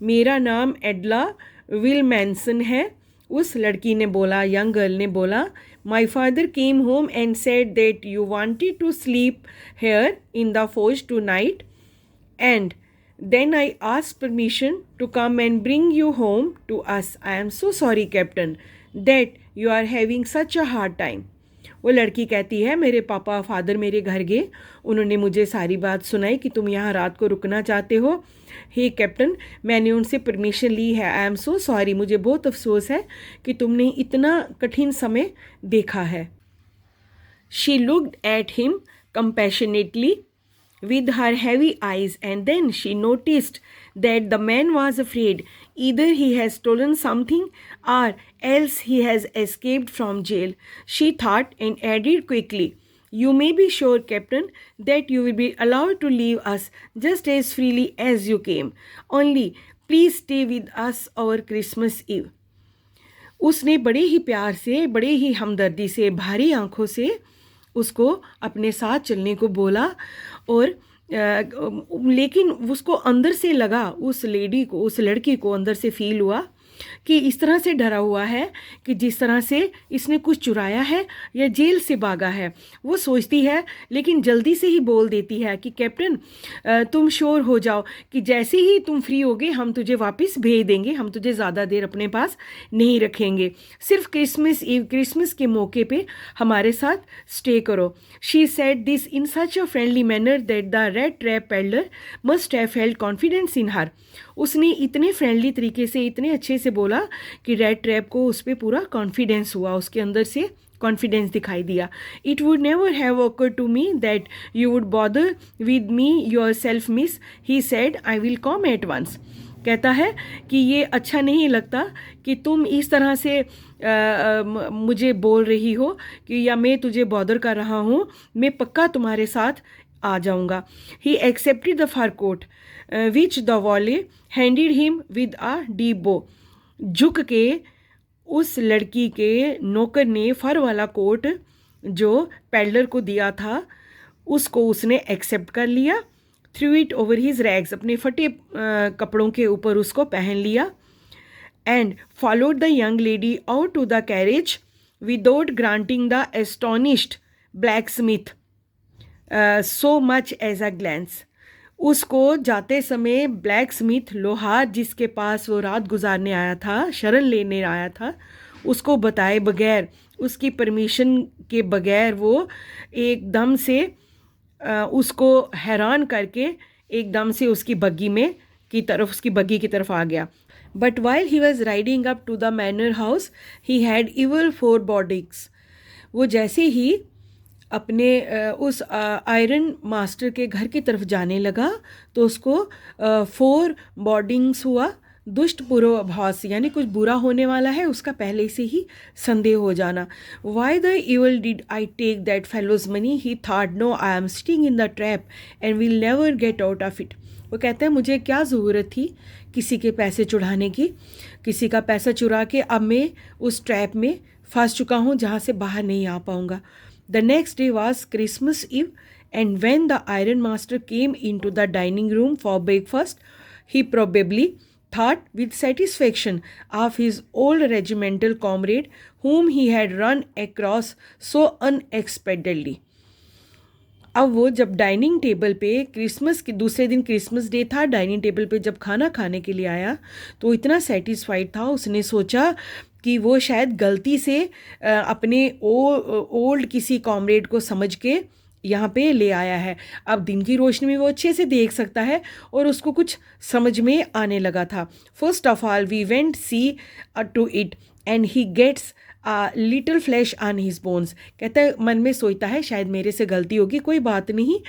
मेरा नाम एडला विलमैनसन है। उस लड़की ने बोला, यंग गर्ल ने बोला, my father came home and said that you wanted to sleep here in the forge tonight and then I asked permission to come and bring you home to us. I am so sorry, Captain, that you are having such a hard time. वो लड़की कहती है, मेरे पापा father मेरे घर गए, उन्होंने मुझे सारी बात सुनाई कि तुम यहाँ रात को रुकना चाहते हो। हे कैप्टन, मैंने उनसे परमिशन ली है। आई एम सो सॉरी, मुझे बहुत अफसोस है कि तुमने इतना कठिन समय देखा है। She looked at him compassionately with her heavy eyes, and then she noticed that the man was afraid. Either he has stolen something or else he has escaped from jail, she thought, and added quickly, You may be sure, Captain, that you will be allowed to leave us just as freely as you came. Only please stay with us over Christmas Eve. उसने बड़े ही प्यार से, बड़े ही हमदर्दी से, भारी आंखों से उसको अपने साथ चलने को बोला। और लेकिन उसको अंदर से लगा, उस लेडी को, उस लड़की को अंदर से फील हुआ कि इस तरह से डरा हुआ है कि जिस तरह से इसने कुछ चुराया है या जेल से भागा है। वो सोचती है, लेकिन जल्दी से ही बोल देती है कि कैप्टन तुम श्योर हो जाओ कि जैसे ही तुम फ्री होगे हम तुझे वापस भेज देंगे, हम तुझे ज़्यादा देर अपने पास नहीं रखेंगे, सिर्फ क्रिसमस ईव, क्रिसमस के मौके पे हमारे साथ स्टे करो। She said this in such a friendly manner that the red trap peddler must have felt confidence in her. उसने इतने फ्रेंडली तरीके से, इतने अच्छे से बोला कि रेड ट्रैप को उस पर पूरा कॉन्फिडेंस हुआ, उसके अंदर से कॉन्फिडेंस दिखाई दिया। It would never have occurred to me that you would bother with me yourself miss, he said I will come at once. कहता है कि ये अच्छा नहीं लगता कि तुम इस तरह से मुझे बोल रही हो कि या मैं तुझे बॉदर कर रहा हूँ, मैं पक्का तुम्हारे साथ आ जाऊँगा। He accepted the fur coat which the valet handed him with a deep bow. झुक के उस लड़की के नौकर ने फर वाला कोट जो पेडलर को दिया था उसको उसने एक्सेप्ट कर लिया। Threw it over his rags, अपने फटे कपड़ों के ऊपर उसको पहन लिया। And followed the young lady out to the carriage without granting the astonished blacksmith so much as a glance. उसको जाते समय ब्लैक स्मिथ, लोहार जिसके पास वो रात गुजारने आया था, शरण लेने आया था, उसको बताए बगैर, उसकी परमिशन के बगैर वो एकदम से उसको हैरान करके एकदम से उसकी बग्गी की तरफ आ गया। But while he was riding up to the manor house he had evil forebodings. वो जैसे ही अपने उस आयरन मास्टर के घर की तरफ जाने लगा तो उसको 4 बॉर्डिंग्स हुआ, दुष्ट पूर्वाभास, यानी कुछ बुरा होने वाला है उसका पहले से ही संदेह हो जाना। Why the evil did I take that fellow's money, he thought no I am sitting in the trap and will never get out of it. वो कहते हैं मुझे क्या ज़रूरत थी किसी के पैसे चुराने की, किसी का पैसा चुरा के अब मैं उस ट्रैप में फंस चुका हूँ जहाँ से बाहर नहीं आ पाऊँगा। The next day was Christmas Eve, and when the iron master came into the dining room for breakfast, he probably thought with satisfaction of his old regimental comrade whom he had run across so unexpectedly. अब वो जब dining table पे, Christmas के दूसरे दिन Christmas day था, dining table पे जब खाना खाने के लिए आया तो इतना सेटिस्फाइड था, उसने सोचा कि वो शायद गलती से अपने ओल्ड किसी कॉमरेड को समझ के यहाँ पे ले आया है। अब दिन की रोशनी में वो अच्छे से देख सकता है और उसको कुछ समझ में आने लगा था। First of all we went see to it and he gets little flash on his bones. कहता है मन में सोचता है शायद मेरे से गलती होगी, कोई बात नहीं,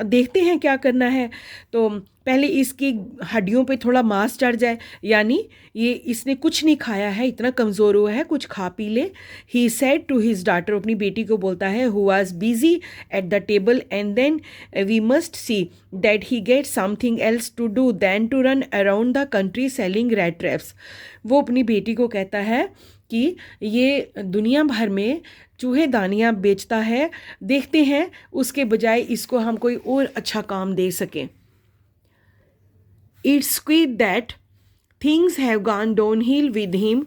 देखते हैं क्या करना है। तो पहले इसकी हड्डियों पे थोड़ा मांस चढ़ जाए, यानी ये इसने कुछ नहीं खाया है, इतना कमज़ोर हुआ है, कुछ खा पी ले। He said to his daughter, अपनी बेटी को बोलता है, who was busy at the table and then we must see that he get something else to do than to run around the country selling red traps. वो अपनी बेटी को कहता है कि ये दुनिया भर में चूहे दानियाँ बेचता है, देखते हैं उसके बजाय इसको हम कोई और अच्छा काम दे सकें। It's quite that things have gone downhill with him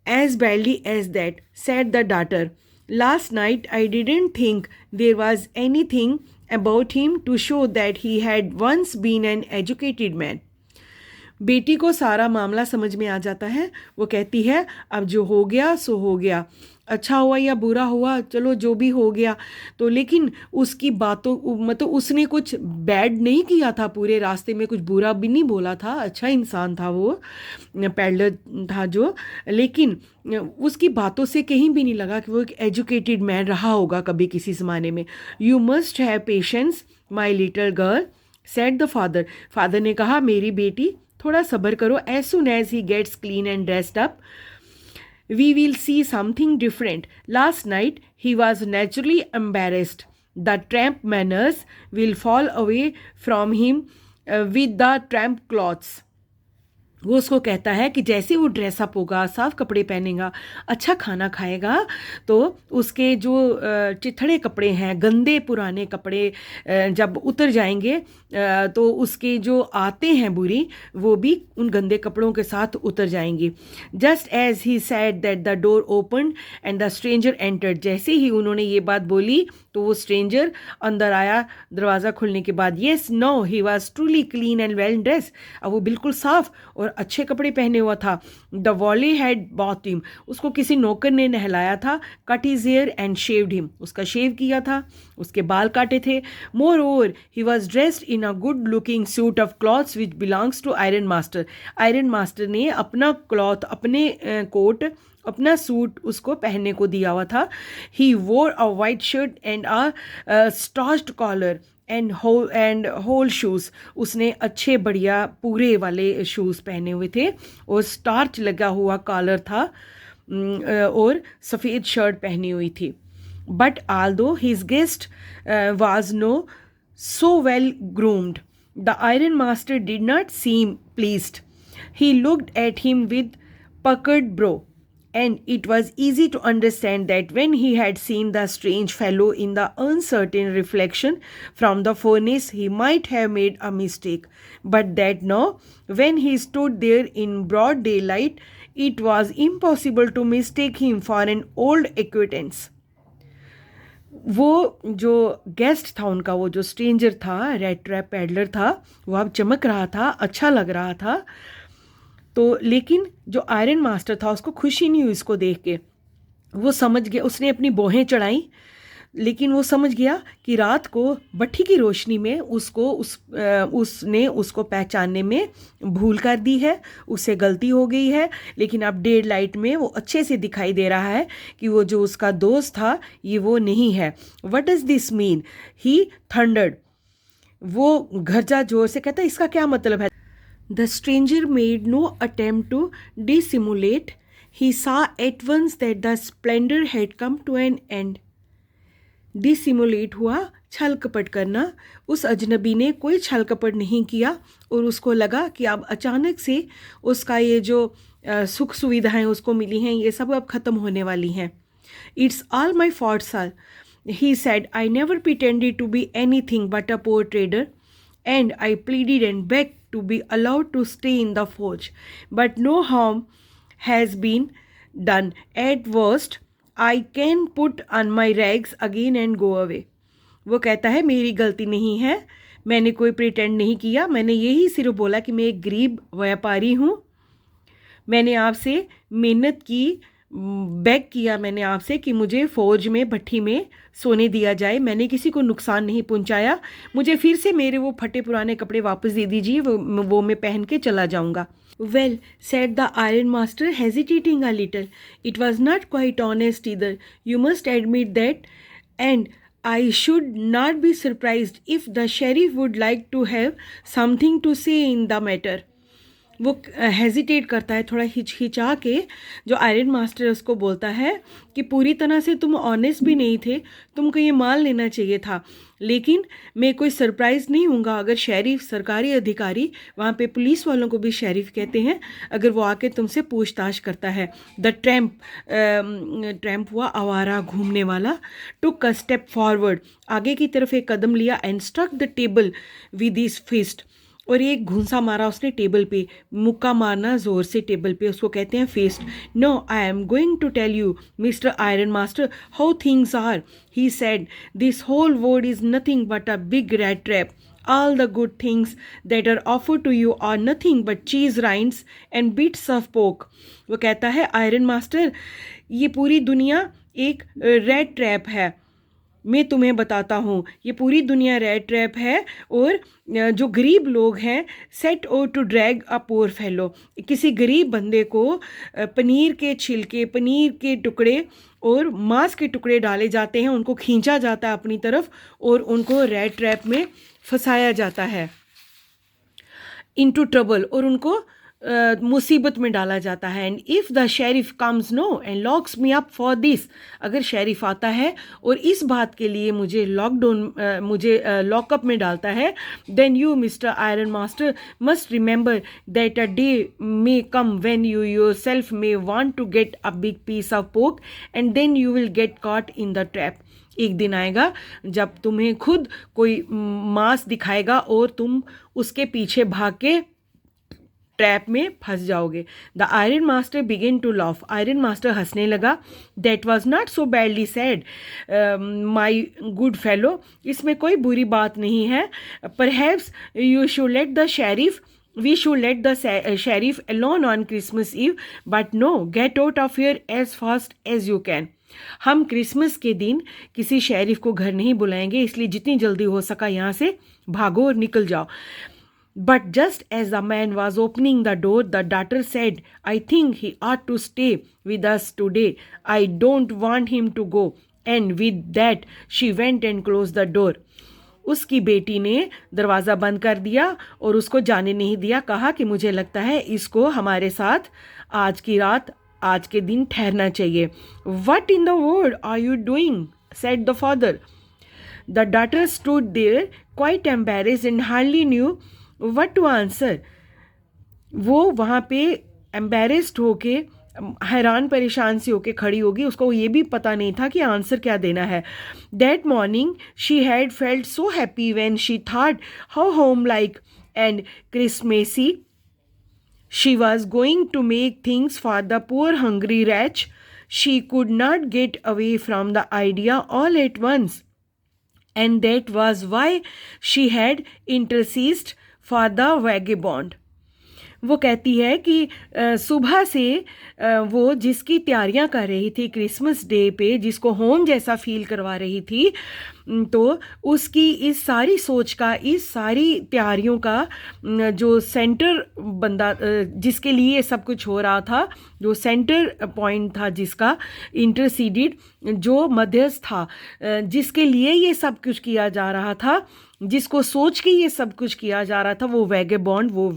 as badly as that, said the daughter. Last night I didn't think there was anything about him to show that he had once been an educated man. बेटी को सारा मामला समझ में आ जाता है। वो कहती है अब जो हो गया सो हो गया, अच्छा हुआ या बुरा हुआ, चलो जो भी हो गया। तो लेकिन उसकी बातों मतलब उसने कुछ बैड नहीं किया था, पूरे रास्ते में कुछ बुरा भी नहीं बोला था, अच्छा इंसान था वो पेडलर था जो, लेकिन उसकी बातों से कहीं भी नहीं लगा कि वो एक एजुकेटेड मैन रहा होगा कभी किसी ज़माने में। You must have patience my little girl, said the father. Father ने कहा मेरी बेटी थोड़ा सब्र करो, as soon as he gets clean and dressed up we will see something different. Last night he was naturally embarrassed the tramp manners will fall away from him with the tramp clothes. वो उसको कहता है कि जैसे वो dress up होगा, साफ कपड़े पहनेगा, अच्छा खाना खाएगा, तो उसके जो चिथड़े कपड़े हैं, गंदे पुराने कपड़े जब उतर जाएंगे तो उसके जो आते हैं बुरी, वो भी उन गंदे कपड़ों के साथ उतर जाएंगी। Just as he said that the door open and the stranger entered. जैसे ही उन्होंने ये बात बोली तो वो स्ट्रेंजर अंदर आया दरवाज़ा खुलने के बाद। Yes no he was truly clean and well dress. अब वो बिल्कुल साफ और अच्छे कपड़े पहने हुआ था। The valet had bath him. उसको किसी नौकर ने नहलाया था। Cut his hair and shaved him. उसका शेव किया था, उसके बाल काटे थे। Moreover he was dressed in a good looking suit of clothes which belongs to iron master. Iron master ने अपना क्लॉथ, अपने कोट, अपना सूट उसको पहनने को दिया हुआ था। He wore a white shirt and a starched collar and whole shoes. उसने अच्छे बढ़िया पूरे वाले शूज़ पहने हुए थे और स्टार्च लगा हुआ कॉलर था और सफ़ेद शर्ट पहनी हुई थी। But although his guest was no so well groomed, the iron master did not seem pleased. He looked at him with puckered brow, and it was easy to understand that when he had seen the strange fellow in the uncertain reflection from the furnace, he might have made a mistake, but that now, when he stood there in broad daylight, it was impossible to mistake him for an old acquaintance. वो जो guest था उनका, वो जो stranger था, red trap peddler था, वो अब चमक रहा था, अच्छा लग रहा था। तो लेकिन जो आयरन मास्टर था उसको खुशी नहीं हुई इसको देख के। वो समझ गया, उसने अपनी बोहें चढ़ाई, लेकिन वो समझ गया कि रात को भट्ठी की रोशनी में उसने उसको पहचानने में भूल कर दी है, उससे गलती हो गई है। लेकिन अब डेड लाइट में वो अच्छे से दिखाई दे रहा है कि वो जो उसका दोस्त था ये वो नहीं है। What does this mean? He thundered. वो घरजा जोर से कहता है, इसका क्या मतलब है? The stranger made no attempt to dissimulate. He saw at once that the splendour had come to an end. Dissimulate हुआ छल कपट करना। उस अजनबी ने कोई छल कपट नहीं किया और उसको लगा कि अब अचानक से उसका ये जो सुख सुविधाएं उसको मिली हैं ये सब अब ख़त्म होने वाली हैं। It's all my fault sir, he said, I never pretended to be anything but a poor trader, and I pleaded and begged to be allowed to stay in the forge, but no harm has been done. At worst I can put on my rags again and go away. वो कहता है मेरी गलती नहीं है, मैंने कोई pretend नहीं किया, मैंने यही सिर्फ बोला कि मैं एक गरीब व्यापारी हूँ, मैंने आपसे मेहनत की, बेग किया मैंने आपसे कि मुझे फ़ौज में भट्ठी में सोने दिया जाए, मैंने किसी को नुकसान नहीं पहुंचाया, मुझे फिर से मेरे वो फटे पुराने कपड़े वापस दे दीजिए, वो मैं पहन के चला जाऊंगा। Well, said the iron master, hesitating a little, it was not quite honest either. You must admit that, and I should not be surprised if the sheriff would like to have something to say in the matter. वो hesitate करता है, थोड़ा हिचकिचा के जो iron master उसको बोलता है कि पूरी तरह से तुम ऑनेस्ट भी नहीं थे, तुमको ये मान लेना चाहिए था, लेकिन मैं कोई सरप्राइज़ नहीं हूँगा अगर शेरिफ, सरकारी अधिकारी, वहाँ पे पुलिस वालों को भी शेरिफ कहते हैं, अगर वो आके तुमसे पूछताछ करता है। द ट्रैम्प हुआ आवारा, घूमने वाला, टुक अ स्टेप फॉरवर्ड, आगे की तरफ एक कदम लिया, and struck the table with his fist, और एक घुंसा मारा उसने टेबल पे, मुक्का मारना ज़ोर से टेबल पे, उसको कहते हैं fist. No, I am going to tell you mister iron master how things are, he said, this whole world is nothing but a big rat trap, all the good things that are offered to you are nothing but cheese rinds and bits of pork. वो कहता है iron master, ये पूरी दुनिया एक red trap है, मैं तुम्हें बताता हूँ, ये पूरी दुनिया रेड ट्रैप है, और जो गरीब लोग हैं, set O two drag a poor fellow, किसी गरीब बंदे को पनीर के छिलके, पनीर के टुकड़े और मांस के टुकड़े डाले जाते हैं, उनको खींचा जाता है अपनी तरफ और उनको रेड ट्रैप में फंसाया जाता है, इनटू ट्रबल, और उनको मुसीबत में डाला जाता है. And if the sheriff comes now and locks me up for this, अगर शेरिफ आता है और इस बात के लिए मुझे लॉकअप में डालता है, then you mister iron master must remember that a day may come when you yourself may want to get a big piece of pork and then you will get caught in the trap. एक दिन आएगा जब तुम्हें खुद कोई मांस दिखाएगा और तुम उसके पीछे भाग के ट्रैप में फंस जाओगे. The iron master begin to laugh, iron master हंसने लगा. That was not so badly said my good fellow, इसमें कोई बुरी बात नहीं है. Perhaps you should let the sheriff We should let the sheriff alone on Christmas Eve, but no, get out of here as fast as you can. हम Christmas के दिन किसी शेरिफ को घर नहीं बुलाएंगे, इसलिए जितनी जल्दी हो सका यहाँ से भागो और निकल जाओ. But just as the man was opening the door, the daughter said, I think he ought to stay with us today. I don't want him to go. And with that, she went and closed the door. उसकी बेटी ने दरवाज़ा बंद कर दिया और उसको जाने नहीं दिया. कहा कि मुझे लगता है इसको हमारे साथ आज की रात, आज के दिन ठहरना चाहिए. What in the world are you doing? said the father. The daughter stood there quite embarrassed and hardly knew what to answer. वो वहाँ पे एम्बेरेस्ड होके, हैरान परेशान सी होके खड़ी होगी. उसको ये भी पता नहीं था कि आंसर क्या देना है. That morning she had felt so happy when she thought how homelike and Christmassy she was going to make things for the poor hungry wretch. She could not get away from the idea all at once, and that was why she had interceded for the vagabond. वो कहती है कि सुबह से वो जिसकी तैयारियां कर रही थी क्रिसमस डे पे, जिसको होम जैसा फील करवा रही थी, तो उसकी इस सारी सोच का, इस सारी तैयारियों का जो सेंटर बंदा, जिसके लिए सब कुछ हो रहा था, जो सेंटर पॉइंट था, जिसका इंटरसीडेड, जो मध्यस्थ था, जिसके लिए ये सब कुछ किया जा रहा था, जिसको सोच के ये सब कुछ किया जा रहा था, वो वैगेबॉन्ड, वो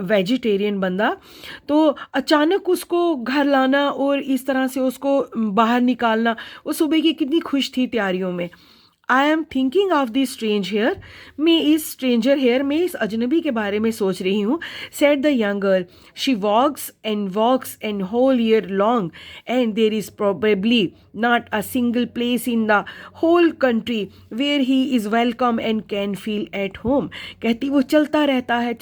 वेजिटेरियन बंदा. तो अचानक उसको घर लाना और इस तरह से उसको बाहर निकालना, वो सुबह की कितनी खुश थी तैयारियों में. I am thinking of this strange here, मैं इस स्ट्रेंजर हेयर में, इस अजनबी के बारे में सोच रही हूँ. Said the young girl, she walks and whole year long and there is probably not a single place in the whole country where he is welcome and can feel at home. कहती वो चलता रहता है,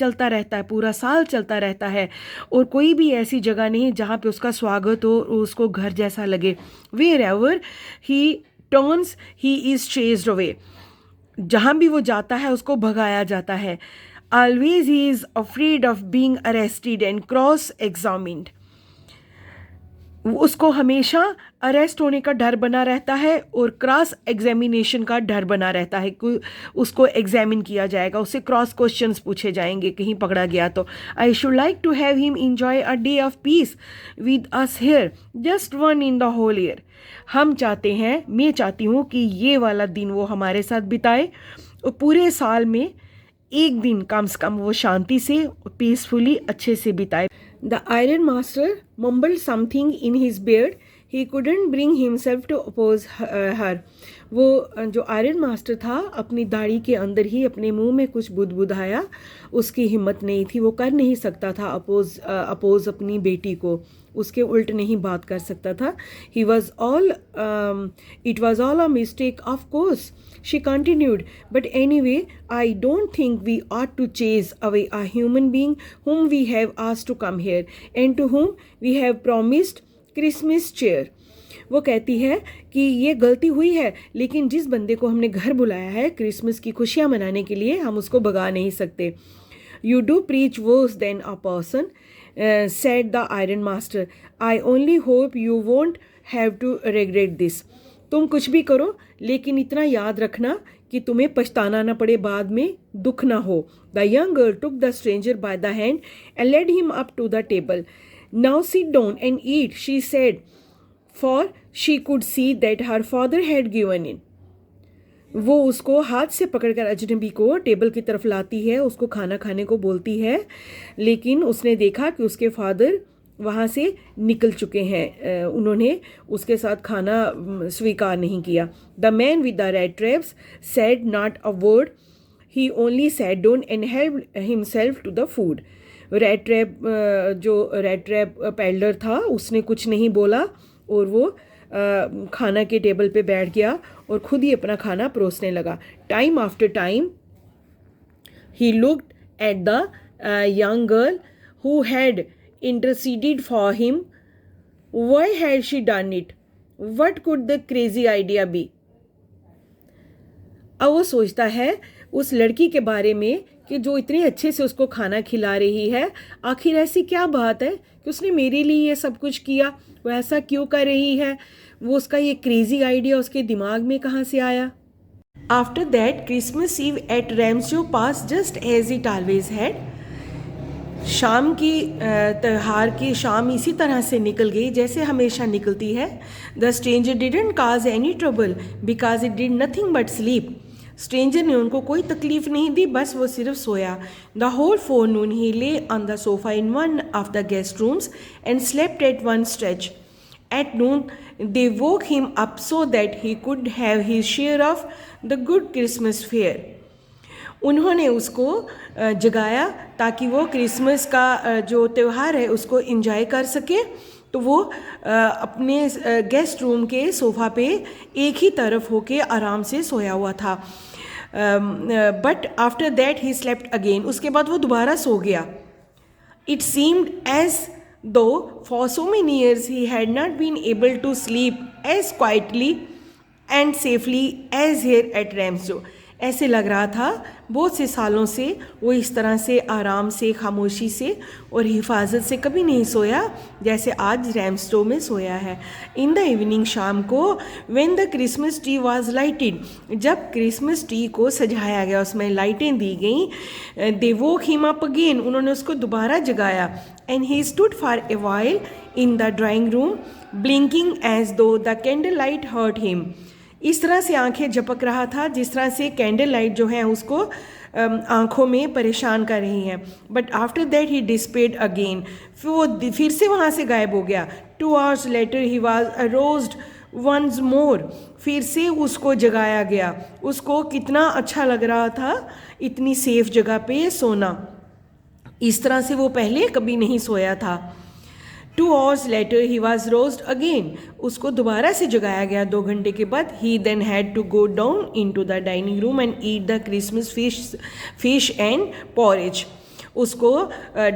पूरा साल चलता रहता है, और कोई भी ऐसी जगह नहीं जहाँ पे उसका स्वागत हो और उसको घर जैसा लगे. Wherever he turns he is chased away, जहाँ भी वो जाता है उसको भगाया जाता है. Always he is afraid of being arrested and cross examined, उसको हमेशा अरेस्ट होने का डर बना रहता है और क्रॉस एग्जामिनेशन का डर बना रहता है कि उसको एग्जामिन किया जाएगा, उससे क्रॉस क्वेश्चंस पूछे जाएंगे कहीं पकड़ा गया तो. I should like to have him enjoy a day of peace with us here, just one in the whole year. हम चाहते हैं, मैं चाहती हूँ कि ये वाला दिन वो हमारे साथ बिताए और पूरे साल में एक दिन कम से कम वो शांति से, पीसफुली, अच्छे से बिताए. The iron master mumbled something in his beard. He couldn't bring himself to oppose her. वो जो आयरन मास्टर था, अपनी दाढ़ी के अंदर ही अपने मुंह में कुछ बुदबुदाया, उसकी हिम्मत नहीं थी, वो कर नहीं सकता था अपोज अपनी बेटी को, उसके उल्ट नहीं बात कर सकता था. It was all a mistake, of course. She continued, but anyway, I don't think we ought to chase away a human being whom we have asked to come here and to whom we have promised Christmas cheer. वो कहती है कि ये गलती हुई है, लेकिन जिस बंदे को हमने घर बुलाया है क्रिसमस की खुशियाँ मनाने के लिए, हम उसको भगा नहीं सकते. You do preach worse than a person, said the iron master. I only hope you won't have to regret this. तुम कुछ भी करो, लेकिन इतना याद रखना कि तुम्हें पछताना ना पड़े, बाद में दुख ना हो. The young girl took the stranger by the hand and led him up to the table. Now sit down and eat, she said, for she could see that her father had given in. वो उसको हाथ से पकड़कर अजनबी को table की तरफ लाती है, उसको खाना खाने को बोलती है, लेकिन उसने देखा कि उसके फादर वहाँ से निकल चुके हैं, उन्होंने उसके साथ खाना स्वीकार नहीं किया. The man with the red traps said not a word, he only sat down and helped himself to the food. Red trap जो रेड ट्रैप पेडलर था उसने कुछ नहीं बोला और वो खाना के टेबल पे बैठ गया और खुद ही अपना खाना परोसने लगा. Time after time he looked at the young girl who had interceded for him. Why had she done it? What could the crazy idea be? अब वो सोचता है उस लड़की के बारे में कि जो इतने अच्छे से उसको खाना खिला रही है, आखिर ऐसी क्या बात है कि उसने मेरे लिए ये सब कुछ किया, वो ऐसा क्यों कर रही है, वो उसका ये क्रेजी आइडिया उसके दिमाग में कहाँ से आया. After that, Christmas Eve at Ramsjo passed just as it always had. शाम की त्यौहार की शाम इसी तरह से निकल गई जैसे हमेशा निकलती है. The stranger didn't cause any trouble because it did nothing but sleep. Stranger ने उनको कोई तकलीफ नहीं दी, बस वो सिर्फ सोया. The whole forenoon he lay on the sofa in one of the guest rooms and slept at one stretch. At noon, they woke him up so that he could have his share of the good Christmas fare. उन्होंने उसको जगाया ताकि वो Christmas का जो त्यौहार है उसको एंजॉय कर सके. तो वो अपने गेस्ट रूम के सोफ़ा पे एक ही तरफ होके आराम से सोया हुआ था. But after that he slept again. उसके बाद वो दोबारा सो गया. It seemed as though for so many years he had not been able to sleep as quietly and safely as here at Ramsjo. ऐसे लग रहा था बहुत से सालों से वो इस तरह से आराम से, खामोशी से और हिफाजत से कभी नहीं सोया जैसे आज रैम्सडो में सोया है. इन द इवनिंग, शाम को, when the Christmas tree was lighted, जब क्रिसमस ट्री को सजाया गया, उसमें लाइटें दी गई. They woke him up again, उन्होंने उसको दोबारा जगाया. And he stood for a while in the drawing room blinking as though the candle light hurt him. इस तरह से आंखें झपक रहा था जिस तरह से कैंडल लाइट जो है उसको आंखों में परेशान कर रही हैं. बट आफ्टर दैट ही डिस्पेड अगेन, फिर से वहाँ से गायब हो गया. 2 hours later he was aroused once more, फिर से उसको जगाया गया. उसको कितना अच्छा लग रहा था इतनी सेफ जगह पे सोना. इस तरह से वो पहले कभी नहीं सोया था. 2 hours later he was roused again. उसको दोबारा से जगाया गया 2 घंटे के बाद. He then had to go down into the dining room and eat the Christmas fish and porridge. उसको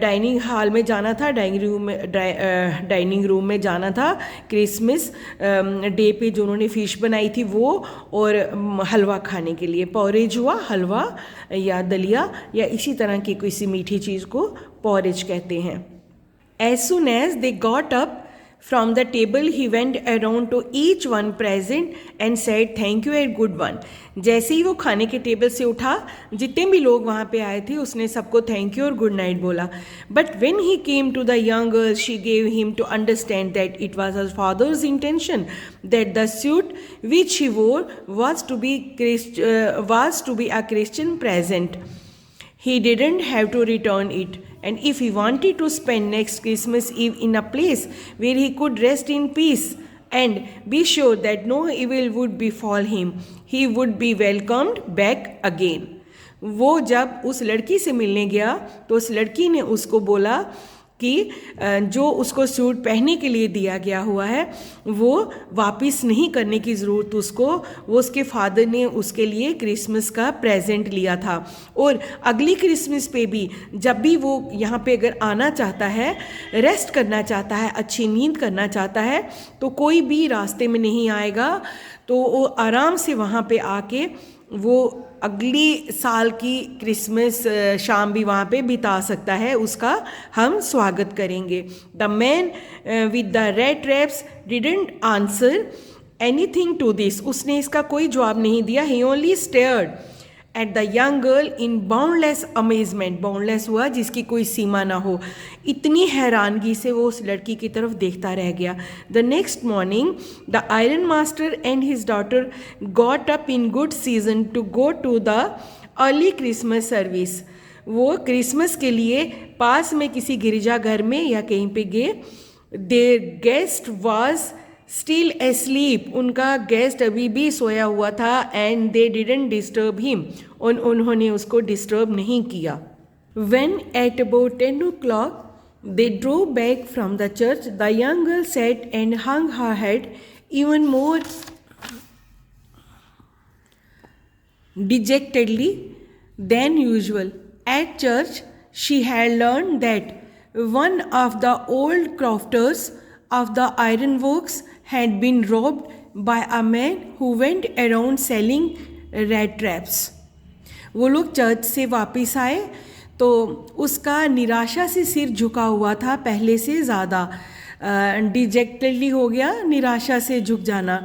डाइनिंग हॉल में जाना था, डाइनिंग रूम में जाना था क्रिसमस डे पे जो उन्होंने फ़िश बनाई थी वो, और हलवा खाने के लिए. पॉरेज हुआ हलवा या दलिया या इसी तरह की किसी मीठी चीज़ को पॉरेज कहते हैं. As soon as they got up from the table, he went around to each one present and said, "Thank you and good one." जैसे ही वो खाने के टेबल से उठा, जितने भी लोग वहाँ पे आए थे उसने सबको थैंक यू और गुड नाइट बोला. But when he came to the young girl, she gave him to understand that it was her father's intention that the suit which he wore was to be a Christian present. He didn't have to return it. And if he wanted to spend next Christmas Eve in a place where he could rest in peace and be sure that no evil would befall him, he would be welcomed back again. वो जब उस लड़की से मिलने गया तो उस लड़की ने उसको बोला कि जो उसको सूट पहनने के लिए दिया गया हुआ है वो वापस नहीं करने की ज़रूरत उसको, वो उसके फादर ने उसके लिए क्रिसमस का प्रेजेंट लिया था. और अगली क्रिसमस पे भी जब भी वो यहाँ पे अगर आना चाहता है, रेस्ट करना चाहता है, अच्छी नींद करना चाहता है, तो कोई भी रास्ते में नहीं आएगा. तो वो आराम से वहाँ पे आके वो अगली साल की क्रिसमस शाम भी वहाँ पे बिता सकता है. उसका हम स्वागत करेंगे. The man with the red traps didn't answer anything to this. उसने इसका कोई जवाब नहीं दिया. He only stared at the young girl in boundless amazement, boundless हुआ जिसकी कोई सीमा ना हो, इतनी हैरानगी से वो उस लड़की की तरफ देखता रह गया. The next morning the iron master and his daughter got up in good season to go to the early Christmas service. वो क्रिसमस के लिए पास में किसी गिरजाघर में या कहीं पे गए. There guest was still asleep, उनका गेस्ट अभी भी सोया हुआ था. And they didn't disturb him, उन्होंने उसको डिस्टर्ब नहीं किया. When at about 10 o'clock they drove back from the church, the young girl sat and hung her head even more dejectedly than usual. At church, she had learned that one of the old crofters of the ironworks had been robbed by a man who went around selling rat traps. वो लोग church से वापस आए तो उसका निराशा से सिर झुका हुआ था पहले से ज़्यादा. डिजेक्टेडली हो गया, निराशा से झुक जाना.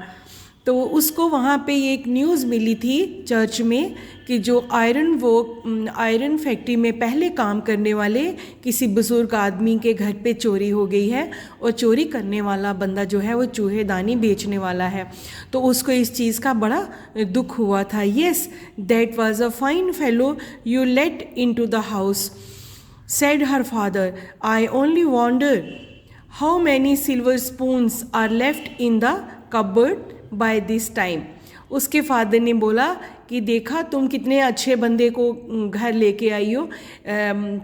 तो उसको वहाँ पे एक न्यूज़ मिली थी चर्च में कि जो आयरन फैक्ट्री में पहले काम करने वाले किसी बुज़ुर्ग आदमी के घर पे चोरी हो गई है और चोरी करने वाला बंदा जो है वो चूहेदानी बेचने वाला है. तो उसको इस चीज़ का बड़ा दुख हुआ था. Yes, that was a fine fellow you let into the house, said her father. I only wonder how many silver spoons are left in the cupboard by this time. उसके फादर ने बोला कि देखा तुम कितने अच्छे बंदे को घर लेके आई हो.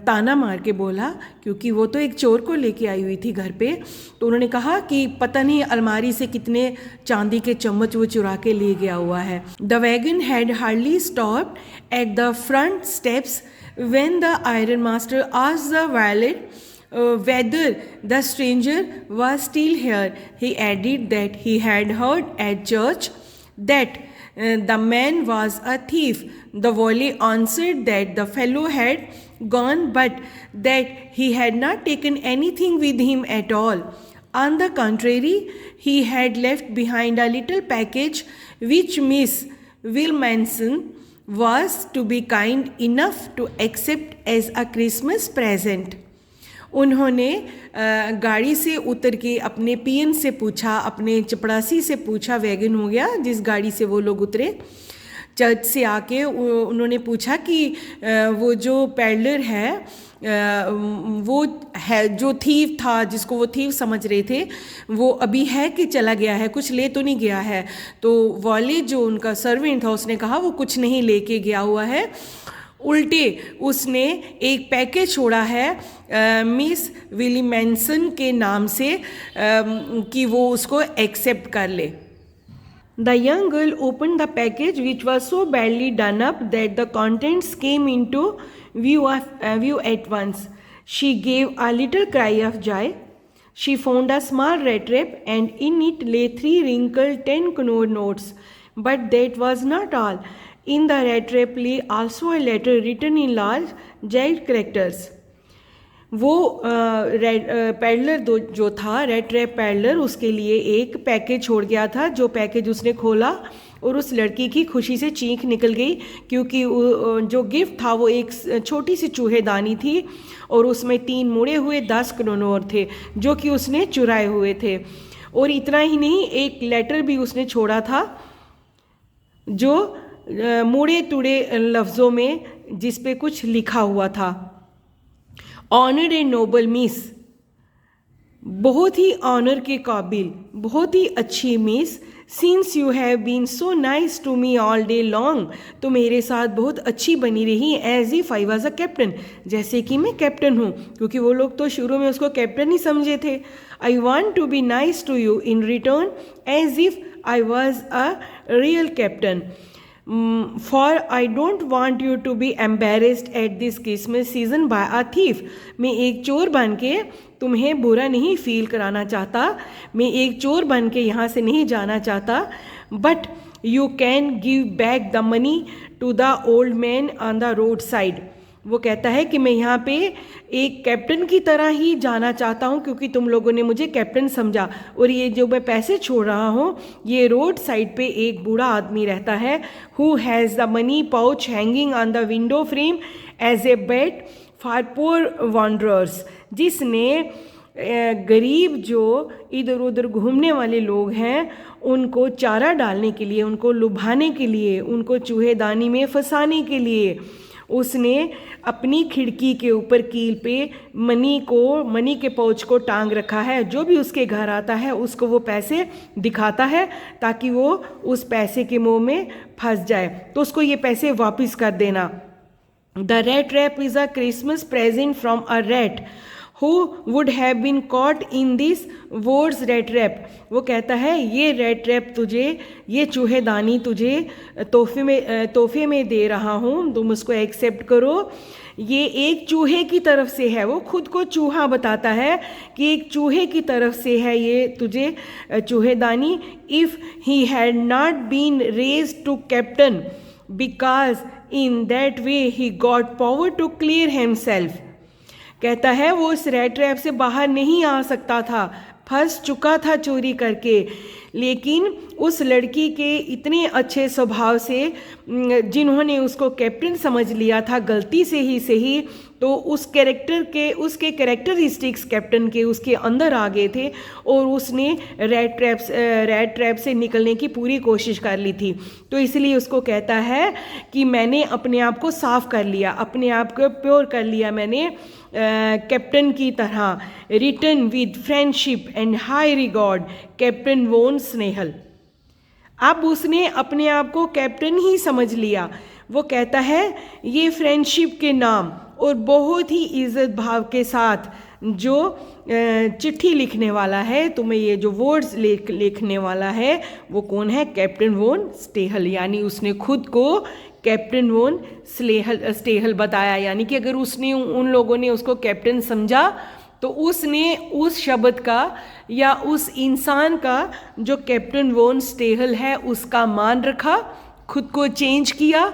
ताना मार के बोला, क्योंकि वो तो एक चोर को लेके आई हुई थी घर पे. तो उन्होंने कहा कि पता नहीं अलमारी से कितने चांदी के चम्मच वो चुरा के ले गया हुआ है. The wagon had hardly stopped at the front steps when the iron master asked the wallet whether the stranger was still here. He added that he had heard at church that the man was a thief. The wali answered that the fellow had gone, but that he had not taken anything with him at all. On the contrary, he had left behind a little package which Miss Wilmanson was to be kind enough to accept as a Christmas present. उन्होंने गाड़ी से उतर के अपने PN से पूछा, अपने चपड़ासी से पूछा, वैगन हो गया जिस गाड़ी से वो लोग उतरे. चर्च से आके उन्होंने पूछा कि वो जो पैडलर है वो है जो थीव था, जिसको वो थीव समझ रहे थे, वो अभी है कि चला गया है, कुछ ले तो नहीं गया है. तो वाले जो उनका सर्वेंट था उसने कहा वो कुछ नहीं लेके गया हुआ है, उल्टे उसने एक पैकेज छोड़ा है मिस विलिमेंसन के नाम से कि वो उसको एक्सेप्ट कर ले. The young girl open the package which was so badly done up that the contents came in to view at once. She gave a little cry of joy. She found a small red trap and in it lay 3 wrinkled 10 knorr notes. But that was not all. In the red trap lay also a letter written in large jagged characters. वो peddler जो था, red trap peddler, उसके लिए एक package छोड़ गया था. जो पैकेज उसने खोला और उस लड़की की खुशी से चीख निकल गई, क्योंकि जो गिफ्ट था वो एक छोटी सी चूहेदानी थी और उसमें 3 मुड़े हुए 10 कनोर थे जो कि उसने चुराए हुए थे. और इतना ही नहीं, एक लेटर भी उसने छोड़ा था जो मुड़े तुड़े लफ्ज़ों में जिस पे कुछ लिखा हुआ था. ऑनर्ड एंड नोबल मिस, बहुत ही ऑनर के काबिल, बहुत ही अच्छी miss. Since you have been so nice to me all day long, तो मेरे साथ बहुत अच्छी बनी रही, as if I was a captain, जैसे कि मैं कैप्टन हूँ, क्योंकि वो लोग तो शुरू में उसको कैप्टन ही समझे थे. I want to be nice to you in return as if I was a real captain. For I don't want you to be embarrassed at this Christmas season by a thief. मैं एक चोर बन के तुम्हें बुरा नहीं feel कराना चाहता, मैं एक चोर बन के यहाँ से नहीं जाना चाहता. But you can give back the money to the old man on the roadside. वो कहता है कि मैं यहाँ पे एक कैप्टन की तरह ही जाना चाहता हूँ क्योंकि तुम लोगों ने मुझे कैप्टन समझा, और ये जो मैं पैसे छोड़ रहा हूँ, ये रोड साइड पे एक बूढ़ा आदमी रहता है, who has the money pouch hanging on the window frame as a bait for poor wanderers, जिसने गरीब जो इधर उधर घूमने वाले लोग हैं उनको चारा डालने के लिए, उनको लुभाने के लिए, उनको चूहेदानी में फंसाने के लिए उसने अपनी खिड़की के ऊपर कील पे मनी के पाउच को टांग रखा है। जो भी उसके घर आता है उसको वो पैसे दिखाता है ताकि वो उस पैसे के मोह में फंस जाए, तो उसको ये पैसे वापस कर देना। The rat trap is a Christmas present from a rat who would have been caught in this world's rat trap। वो कहता है ये rat trap तुझे, ये चूहेदानी तुझे तोहफे में दे रहा हूँ, तुम उसको एक्सेप्ट करो। ये एक चूहे की तरफ से है, वो खुद को चूहा बताता है कि एक चूहे की तरफ से है ये तुझे चूहेदानी। If he had not been raised to captain because in that way he got power to clear himself. कहता है वो उस रेट ट्रैप से बाहर नहीं आ सकता था, फंस चुका था चोरी करके, लेकिन उस लड़की के इतने अच्छे स्वभाव से जिन्होंने उसको कैप्टन समझ लिया था गलती से ही सही, तो उसके कैरेक्टरिस्टिक्स कैप्टन के उसके अंदर आ गए थे और उसने रेट ट्रैप से निकलने की पूरी कोशिश कर ली थी। तो इसलिए उसको कहता है कि मैंने अपने आप को साफ कर लिया, अपने आप को प्योर कर लिया मैंने कैप्टन की तरह। Return with friendship and high regard captain von Stahle. अब उसने अपने आप को कैप्टन ही समझ लिया। वो कहता है ये फ्रेंडशिप के नाम और बहुत ही इज्जत भाव के साथ जो चिट्ठी लिखने वाला है, तुम्हें ये जो वर्ड्स लिखने वाला है वो कौन है? कैप्टन वोन स्टेहल। यानी उसने खुद को कैप्टन वोन स्टेहल बताया। यानी कि अगर उसने उन लोगों ने उसको कैप्टन समझा तो उसने उस शब्द का या उस इंसान का जो कैप्टन वोन स्टेहल है उसका मान रखा, खुद को चेंज किया,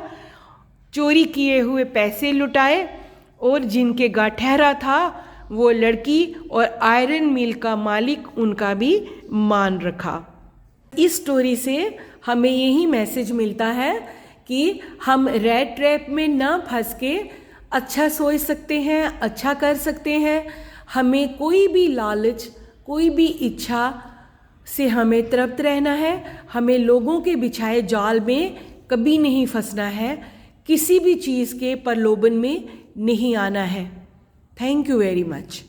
चोरी किए हुए पैसे लुटाए और जिनके ठहरा था वो लड़की और आयरन मिल का मालिक उनका भी मान रखा। इस स्टोरी से हमें यही मैसेज मिलता है कि हम रेट ट्रैप में ना फंस के अच्छा सोच सकते हैं, अच्छा कर सकते हैं। हमें कोई भी लालच, कोई भी इच्छा से हमें तृप्त रहना है। हमें लोगों के बिछाए जाल में कभी नहीं फंसना है, किसी भी चीज़ के प्रलोभन में नहीं आना है। Thank you very much.